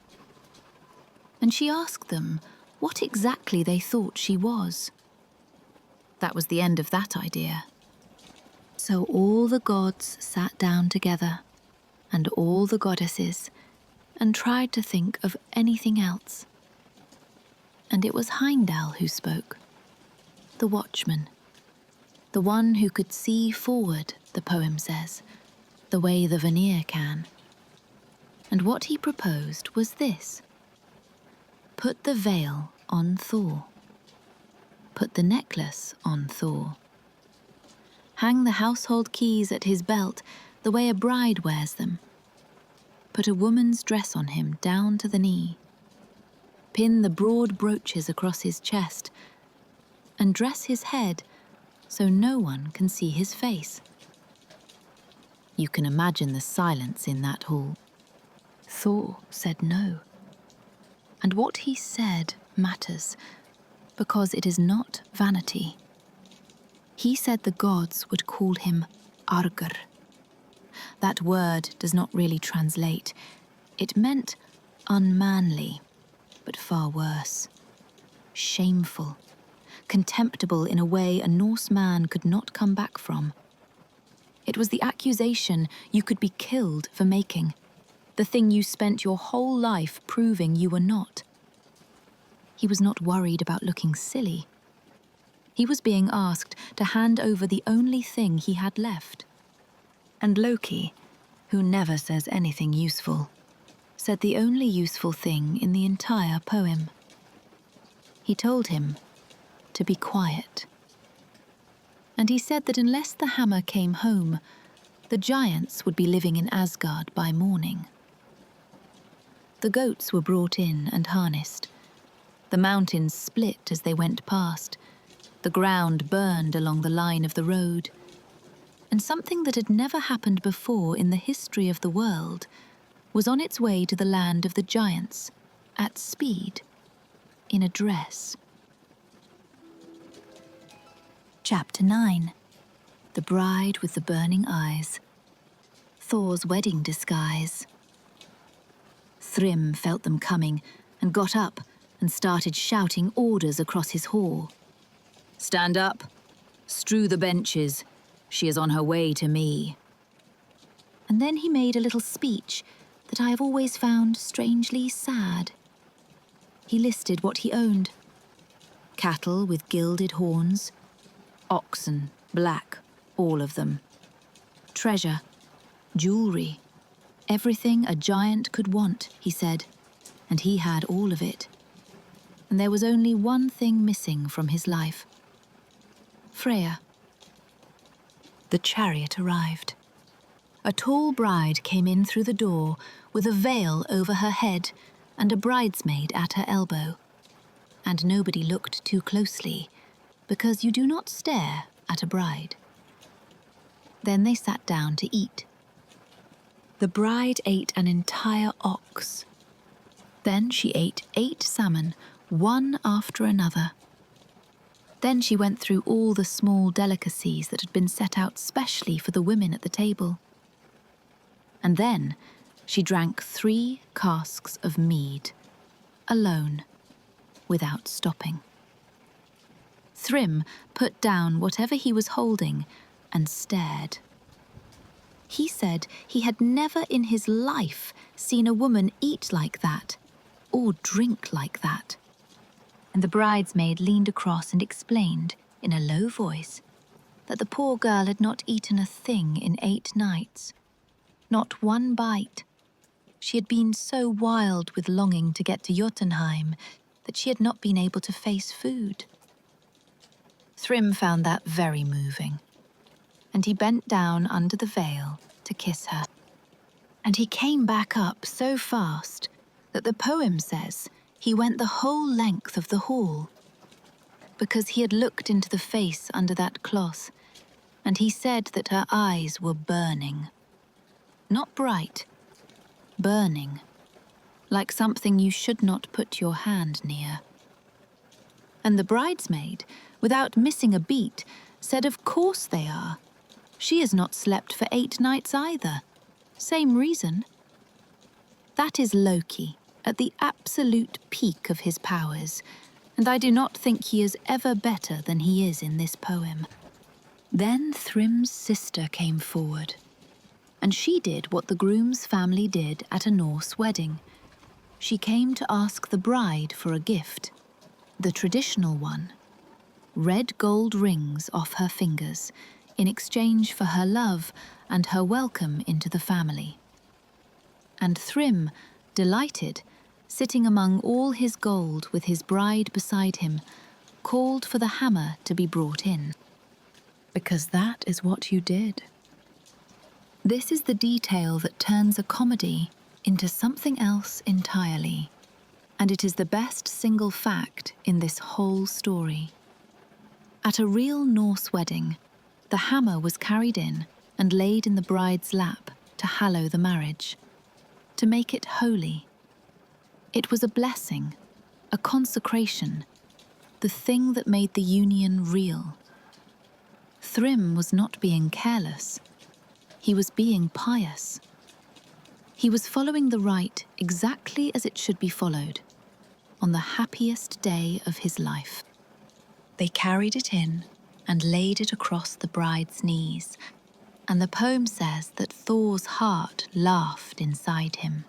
And she asked them what exactly they thought she was. That was the end of that idea. So all the gods sat down together, and all the goddesses, and tried to think of anything else. And it was Heimdall who spoke, the watchman, the one who could see forward, the poem says, the way the Vanir can. And what he proposed was this: put the veil on Thor. Put the necklace on Thor. Hang the household keys at his belt the way a bride wears them. Put a woman's dress on him down to the knee. Pin the broad brooches across his chest, and dress his head so no one can see his face. You can imagine the silence in that hall. Thor said no. And what he said matters, because it is not vanity. He said the gods would call him Argr. That word does not really translate. It meant unmanly, but far worse. Shameful, contemptible in a way a Norse man could not come back from. It was the accusation you could be killed for making, the thing you spent your whole life proving you were not. He was not worried about looking silly. He was being asked to hand over the only thing he had left. And Loki, who never says anything useful, said the only useful thing in the entire poem. He told him to be quiet. And he said that unless the hammer came home, the giants would be living in Asgard by morning. The goats were brought in and harnessed. The mountains split as they went past. The ground burned along the line of the road. And something that had never happened before in the history of the world was on its way to the land of the giants, at speed, in a dress. Chapter 9. The Bride with the Burning Eyes. Thor's wedding disguise. Thrym felt them coming and got up and started shouting orders across his hall. "Stand up, strew the benches. She is on her way to me." And then he made a little speech that I have always found strangely sad. He listed what he owned: cattle with gilded horns, oxen, black, all of them. Treasure, jewelry, everything a giant could want, he said, and he had all of it. And there was only one thing missing from his life: Freya. The chariot arrived. A tall bride came in through the door with a veil over her head and a bridesmaid at her elbow. And nobody looked too closely, because you do not stare at a bride. Then they sat down to eat. The bride ate an entire ox. Then she ate 8 salmon, one after another. Then she went through all the small delicacies that had been set out specially for the women at the table. And then she drank 3 casks of mead, alone, without stopping. Thrym put down whatever he was holding and stared. He said he had never in his life seen a woman eat like that, or drink like that. And the bridesmaid leaned across and explained, in a low voice, that the poor girl had not eaten a thing in 8 nights. Not one bite. She had been so wild with longing to get to Jotunheim that she had not been able to face food. Thrym found that very moving, and he bent down under the veil to kiss her. And he came back up so fast that the poem says he went the whole length of the hall, because he had looked into the face under that cloth, and he said that her eyes were burning. Not bright, burning, like something you should not put your hand near. And the bridesmaid, without missing a beat, said of course they are. She has not slept for 8 nights either. Same reason. That is Loki, at the absolute peak of his powers, and I do not think he is ever better than he is in this poem. Then Thrym's sister came forward, and she did what the groom's family did at a Norse wedding. She came to ask the bride for a gift, the traditional one, red gold rings off her fingers in exchange for her love and her welcome into the family. And Thrym, delighted, sitting among all his gold with his bride beside him, called for the hammer to be brought in. Because that is what you did. This is the detail that turns a comedy into something else entirely, and it is the best single fact in this whole story. At a real Norse wedding, the hammer was carried in and laid in the bride's lap to hallow the marriage, to make it holy. It was a blessing, a consecration, the thing that made the union real. Thrym was not being careless. He was being pious. He was following the rite exactly as it should be followed, on the happiest day of his life. They carried it in and laid it across the bride's knees, and the poem says that Thor's heart laughed inside him.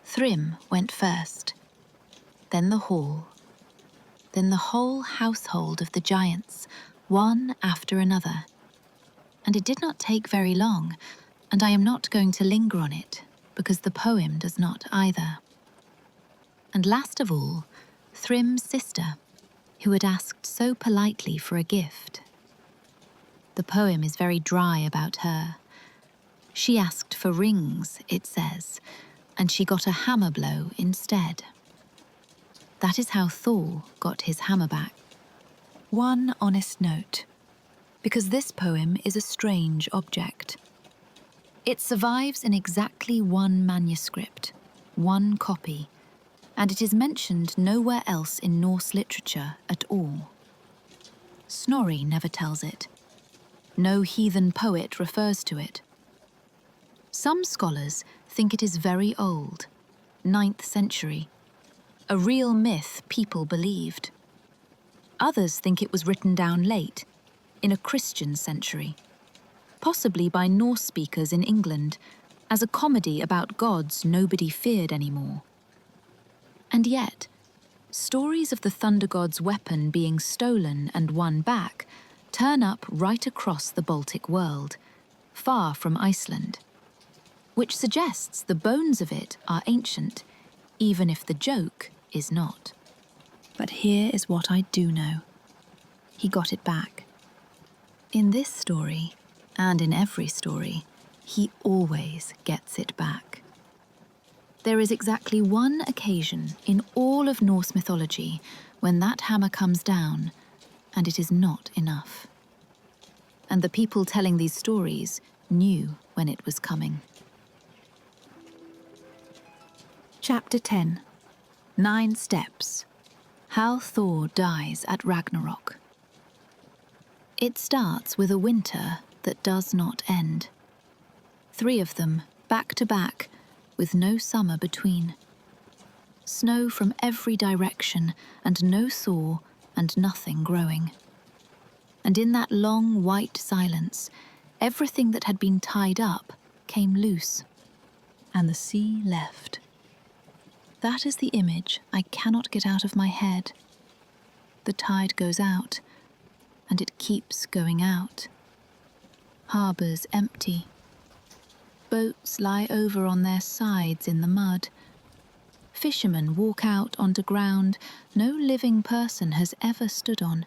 Thrym went first, then the hall, then the whole household of the giants, one after another. And it did not take very long, and I am not going to linger on it, because the poem does not either. And last of all, Thrym's sister, who had asked so politely for a gift. The poem is very dry about her. She asked for rings, it says, and she got a hammer blow instead. That is how Thor got his hammer back. One honest note, because this poem is a strange object. It survives in exactly one manuscript, one copy, and it is mentioned nowhere else in Norse literature at all. Snorri never tells it. No heathen poet refers to it. Some scholars think it is very old, 9th century, a real myth people believed. Others think it was written down late, in a Christian century, possibly by Norse speakers in England, as a comedy about gods nobody feared anymore. And yet, stories of the thunder god's weapon being stolen and won back turn up right across the Baltic world, far from Iceland, which suggests the bones of it are ancient, even if the joke is not. But here is what I do know. He got it back. In this story, and in every story, he always gets it back. There is exactly one occasion in all of Norse mythology when that hammer comes down, and it is not enough. And the people telling these stories knew when it was coming. Chapter 10. 9 Steps. How Thor Dies at Ragnarok. It starts with a winter that does not end. 3 of them, back to back, with no summer between. Snow from every direction, and no thaw, and nothing growing. And in that long white silence, everything that had been tied up came loose, and the sea left. That is the image I cannot get out of my head. The tide goes out, and it keeps going out. Harbours empty. Boats lie over on their sides in the mud. Fishermen walk out onto ground no living person has ever stood on.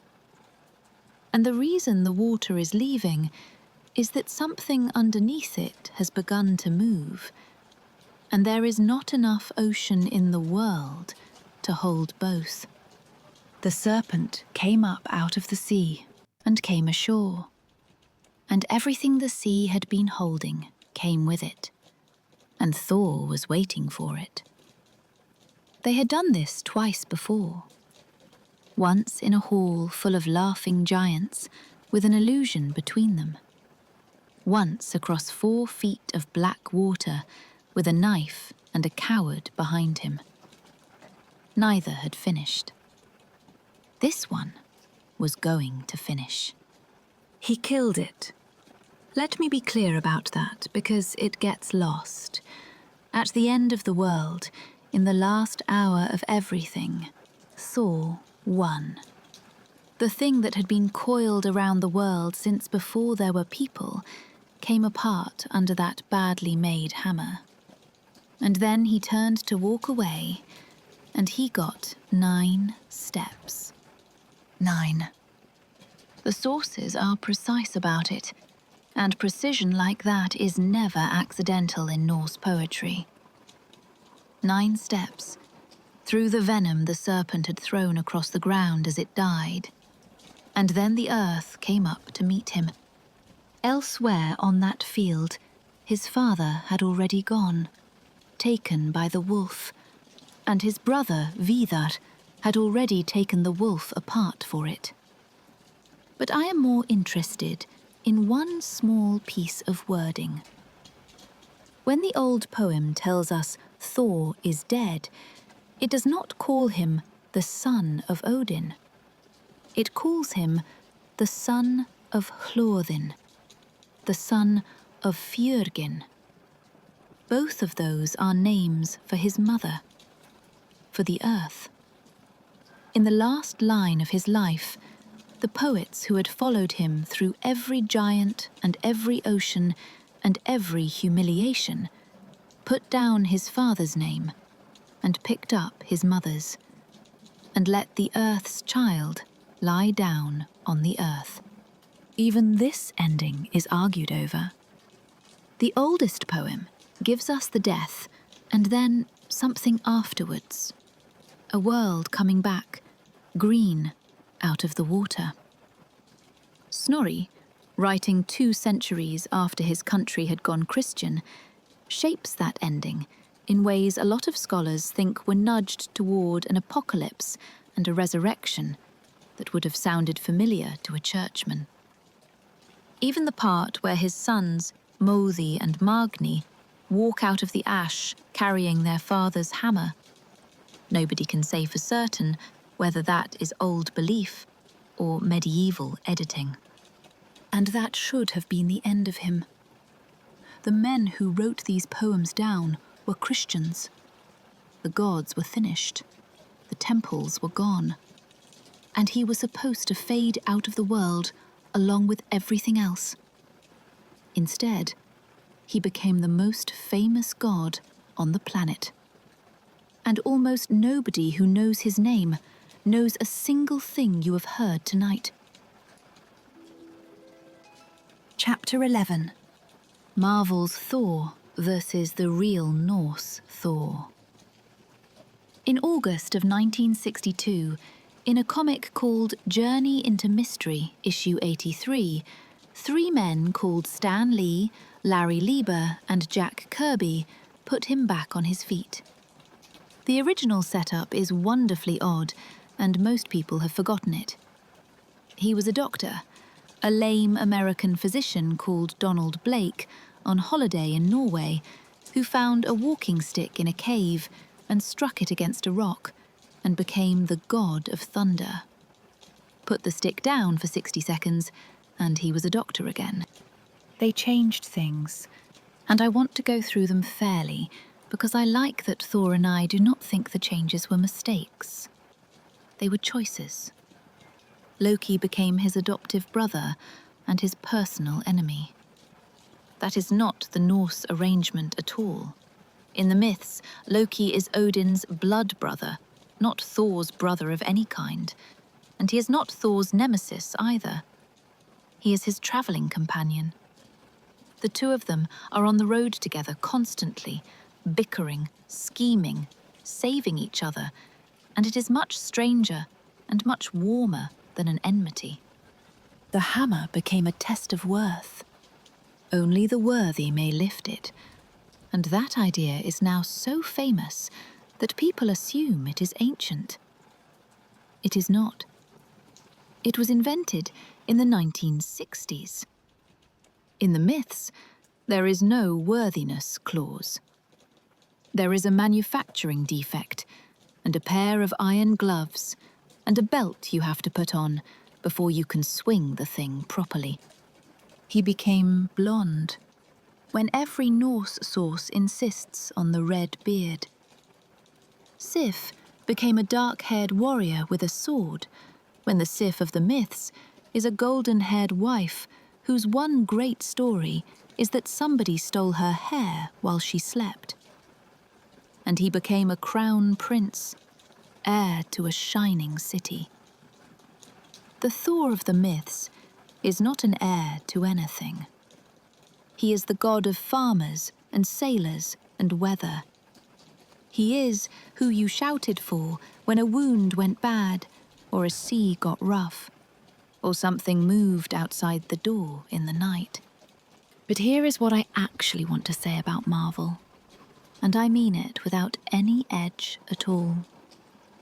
And the reason the water is leaving is that something underneath it has begun to move, and there is not enough ocean in the world to hold both. The serpent came up out of the sea and came ashore, and everything the sea had been holding came with it, and Thor was waiting for it. They had done this twice before. Once in a hall full of laughing giants with an illusion between them. once across 4 feet of black water with a knife and a coward behind him. Neither had finished. This one was going to finish. He killed it. Let me be clear about that, because it gets lost. At the end of the world, in the last hour of everything, Thor won. The thing that had been coiled around the world since before there were people came apart under that badly made hammer. And then he turned to walk away, and he got 9 steps. 9. The sources are precise about it, and precision like that is never accidental in Norse poetry. 9 steps, through the venom the serpent had thrown across the ground as it died. And then the earth came up to meet him. Elsewhere on that field, his father had already gone, taken by the wolf, and his brother, Vidar, had already taken the wolf apart for it. But I am more interested in one small piece of wording. When the old poem tells us Thor is dead, it does not call him the son of Odin. It calls him the son of Hlorðin, the son of Fjörgyn. Both of those are names for his mother, for the earth. In the last line of his life, the poets who had followed him through every giant and every ocean and every humiliation put down his father's name and picked up his mother's, and let the earth's child lie down on the earth. Even this ending is argued over. The oldest poem gives us the death and then something afterwards, a world coming back, green, out of the water. Snorri, writing 2 centuries after his country had gone Christian, shapes that ending in ways a lot of scholars think were nudged toward an apocalypse and a resurrection that would have sounded familiar to a churchman. Even the part where his sons, Mothi and Magni, walk out of the ash carrying their father's hammer. Nobody can say for certain whether that is old belief or medieval editing. And that should have been the end of him. The men who wrote these poems down were Christians. The gods were finished. The temples were gone. And he was supposed to fade out of the world along with everything else. Instead, he became the most famous god on the planet. And almost nobody who knows his name knows a single thing you have heard tonight. Chapter 11. Marvel's Thor versus the real Norse Thor. In August of 1962, in a comic called Journey into Mystery, issue 83, 3 men called Stan Lee, Larry Lieber, and Jack Kirby put him back on his feet. The original setup is wonderfully odd, and most people have forgotten it. He was a doctor, a lame American physician called Donald Blake, on holiday in Norway, who found a walking stick in a cave and struck it against a rock, and became the god of thunder. Put the stick down for 60 seconds, and he was a doctor again. They changed things, and I want to go through them fairly, because I like that Thor and I do not think the changes were mistakes. They were choices. Loki became his adoptive brother and his personal enemy. That is not the Norse arrangement at all. In the myths, Loki is Odin's blood brother, not Thor's brother of any kind, and he is not Thor's nemesis either. He is his travelling companion. The 2 of them are on the road together constantly, bickering, scheming, saving each other, and it is much stranger and much warmer than an enmity. The hammer became a test of worth. Only the worthy may lift it, and that idea is now so famous that people assume it is ancient. It is not. It was invented in the 1960s. In the myths, there is no worthiness clause. There is a manufacturing defect, and a pair of iron gloves, and a belt you have to put on before you can swing the thing properly. He became blonde, when every Norse source insists on the red beard. Sif became a dark-haired warrior with a sword, when the Sif of the myths is a golden-haired wife whose one great story is that somebody stole her hair while she slept. And he became a crown prince, heir to a shining city. The Thor of the myths is not an heir to anything. He is the god of farmers and sailors and weather. He is who you shouted for when a wound went bad, or a sea got rough, or something moved outside the door in the night. But here is what I actually want to say about Marvel, and I mean it without any edge at all.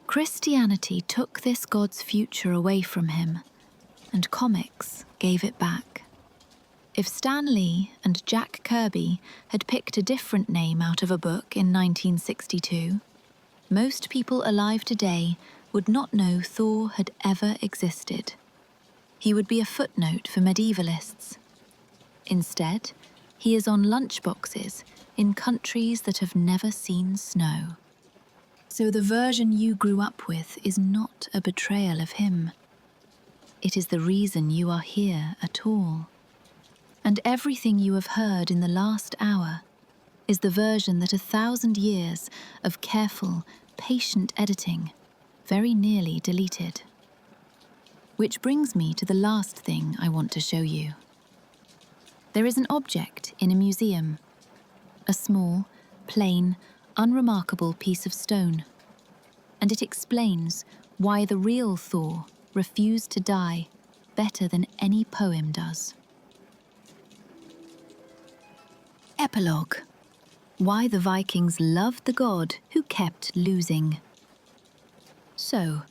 Christianity took this god's future away from him, and comics gave it back. If Stan Lee and Jack Kirby had picked a different name out of a book in 1962, most people alive today would not know Thor had ever existed. He would be a footnote for medievalists. Instead, he is on lunchboxes in countries that have never seen snow. So the version you grew up with is not a betrayal of him. It is the reason you are here at all. And everything you have heard in the last hour is the version that 1,000 years of careful, patient editing very nearly deleted. Which brings me to the last thing I want to show you. There is an object in a museum, a small, plain, unremarkable piece of stone, and it explains why the real Thor refused to die better than any poem does. Epilogue. Why the Vikings loved the god who kept losing. So,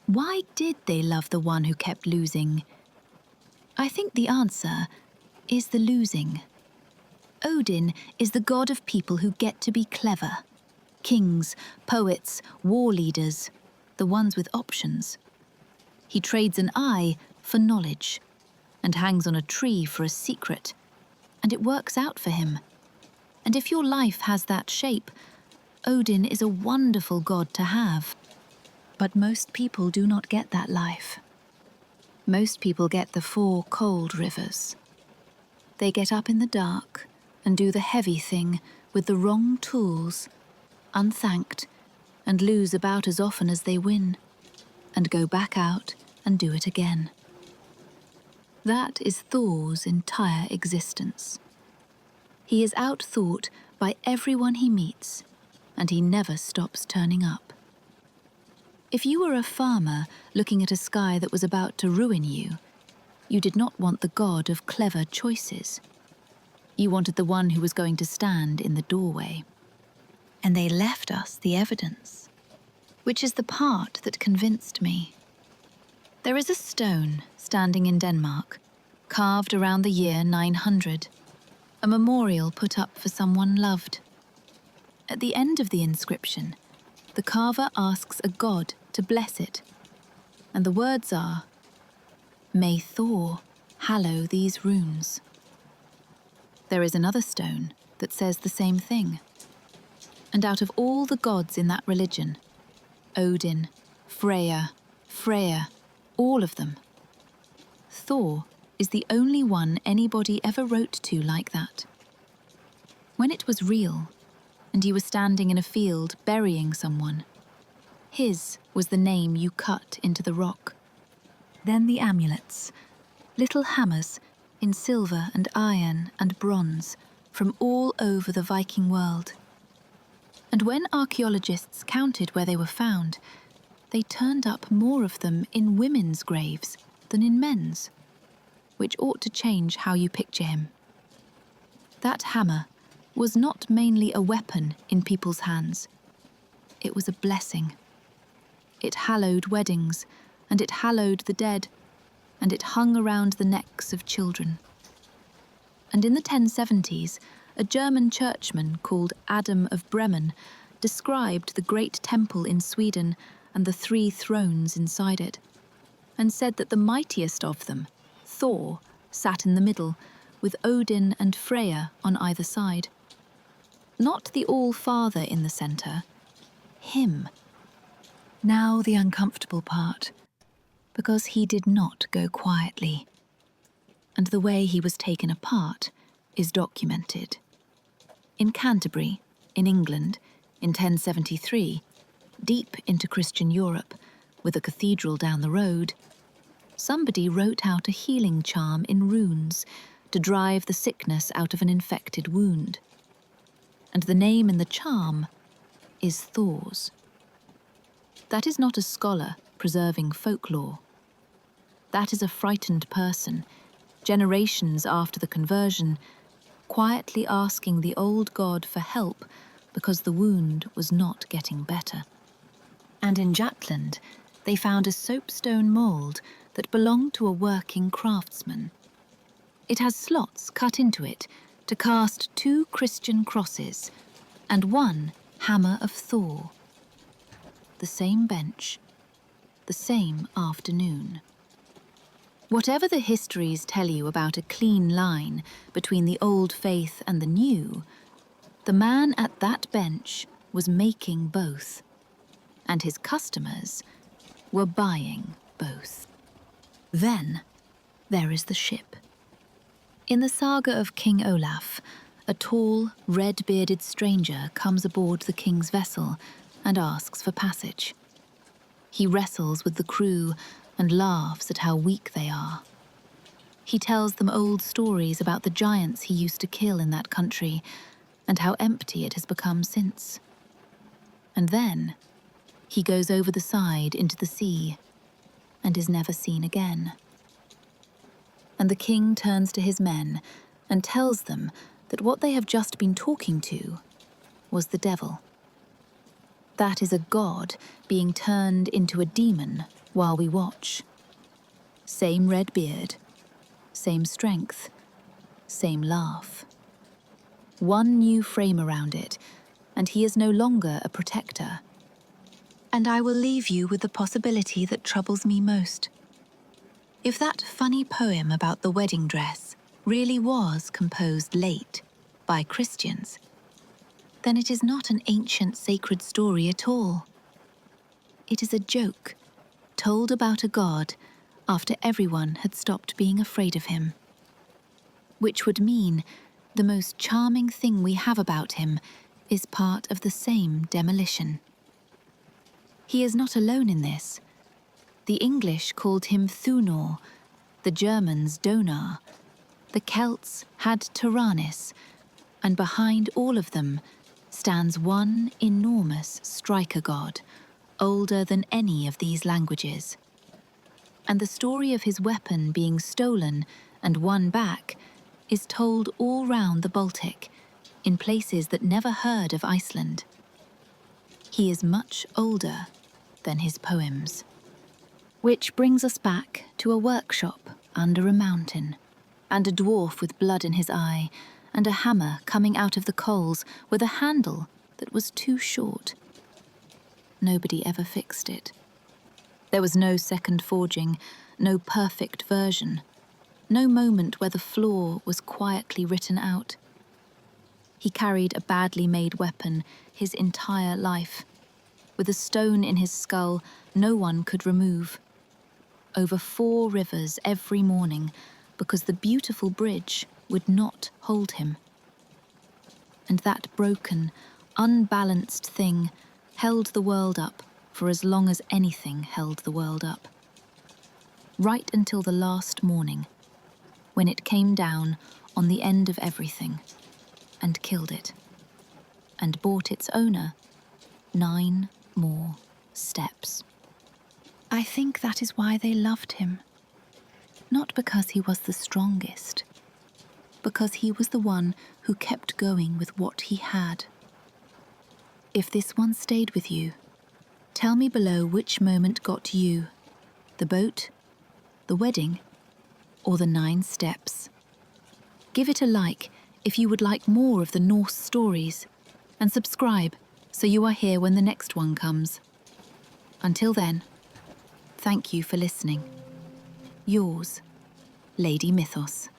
why did they love the one who kept losing? I think the answer is the losing. Odin is the god of people who get to be clever. Kings, poets, war leaders, the ones with options. He trades an eye for knowledge, and hangs on a tree for a secret, and it works out for him. And if your life has that shape, Odin is a wonderful god to have. But most people do not get that life. Most people get the 4 cold rivers. They get up in the dark and do the heavy thing with the wrong tools, unthanked, and lose about as often as they win, and go back out and do it again. That is Thor's entire existence. He is outthought by everyone he meets, and he never stops turning up. If you were a farmer looking at a sky that was about to ruin you, you did not want the god of clever choices. You wanted the one who was going to stand in the doorway. And they left us the evidence, which is the part that convinced me. There is a stone standing in Denmark, carved around the year 900, a memorial put up for someone loved. At the end of the inscription, the carver asks a god to bless it, and the words are, "May Thor hallow these runes." There is another stone that says the same thing. And out of all the gods in that religion, Odin, Freya, all of them, Thor is the only one anybody ever wrote to like that. When it was real, and you were standing in a field burying someone, his was the name you cut into the rock. Then the amulets, little hammers in silver and iron and bronze from all over the Viking world. And when archaeologists counted where they were found, they turned up more of them in women's graves than in men's, which ought to change how you picture him. That hammer was not mainly a weapon in people's hands. It was a blessing. It hallowed weddings, and it hallowed the dead, and it hung around the necks of children. And in the 1070s, a German churchman called Adam of Bremen described the great temple in Sweden and the 3 thrones inside it, and said that the mightiest of them, Thor, sat in the middle, with Odin and Freya on either side. Not the All-Father in the centre, him. Now the uncomfortable part, because he did not go quietly, and the way he was taken apart is documented. In Canterbury, in England, in 1073, deep into Christian Europe, with a cathedral down the road, somebody wrote out a healing charm in runes to drive the sickness out of an infected wound. And the name in the charm is Thor's. That is not a scholar preserving folklore. That is a frightened person, generations after the conversion, quietly asking the old god for help because the wound was not getting better. And in Jutland, they found a soapstone mould that belonged to a working craftsman. It has slots cut into it to cast 2 Christian crosses and 1 hammer of Thor. The same bench, the same afternoon. Whatever the histories tell you about a clean line between the old faith and the new, the man at that bench was making both, and his customers were buying both. Then there is the ship. In the saga of King Olaf, a tall, red-bearded stranger comes aboard the king's vessel and asks for passage. He wrestles with the crew and laughs at how weak they are. He tells them old stories about the giants he used to kill in that country and how empty it has become since. And then he goes over the side into the sea and is never seen again. And the king turns to his men and tells them that what they have just been talking to was the devil. That is a god being turned into a demon while we watch. Same red beard, same strength, same laugh. One new frame around it, and he is no longer a protector. And I will leave you with the possibility that troubles me most. If that funny poem about the wedding dress really was composed late by Christians, then it is not an ancient sacred story at all. It is a joke told about a god after everyone had stopped being afraid of him. Which would mean the most charming thing we have about him is part of the same demolition. He is not alone in this. The English called him Hrungnir, the Germans Donar, the Celts had Tyrannus, and behind all of them stands one enormous striker god, older than any of these languages. And the story of his weapon being stolen and won back is told all round the Baltic, in places that never heard of Iceland. He is much older than his poems. Which brings us back to a workshop under a mountain, and a dwarf with blood in his eye, and a hammer coming out of the coals with a handle that was too short. Nobody ever fixed it. There was no second forging, no perfect version, no moment where the flaw was quietly written out. He carried a badly made weapon his entire life, with a stone in his skull no one could remove. Over 4 rivers every morning, because the beautiful bridge would not hold him. And that broken, unbalanced thing held the world up for as long as anything held the world up. Right until the last morning, when it came down on the end of everything and killed it, and bought its owner 9 more steps. I think that is why they loved him. Not because he was the strongest, because he was the one who kept going with what he had. If this one stayed with you, tell me below which moment got you, the boat, the wedding, or the 9 steps. Give it a like if you would like more of the Norse stories, and subscribe so you are here when the next one comes. Until then, thank you for listening. Yours, Lady Mythos.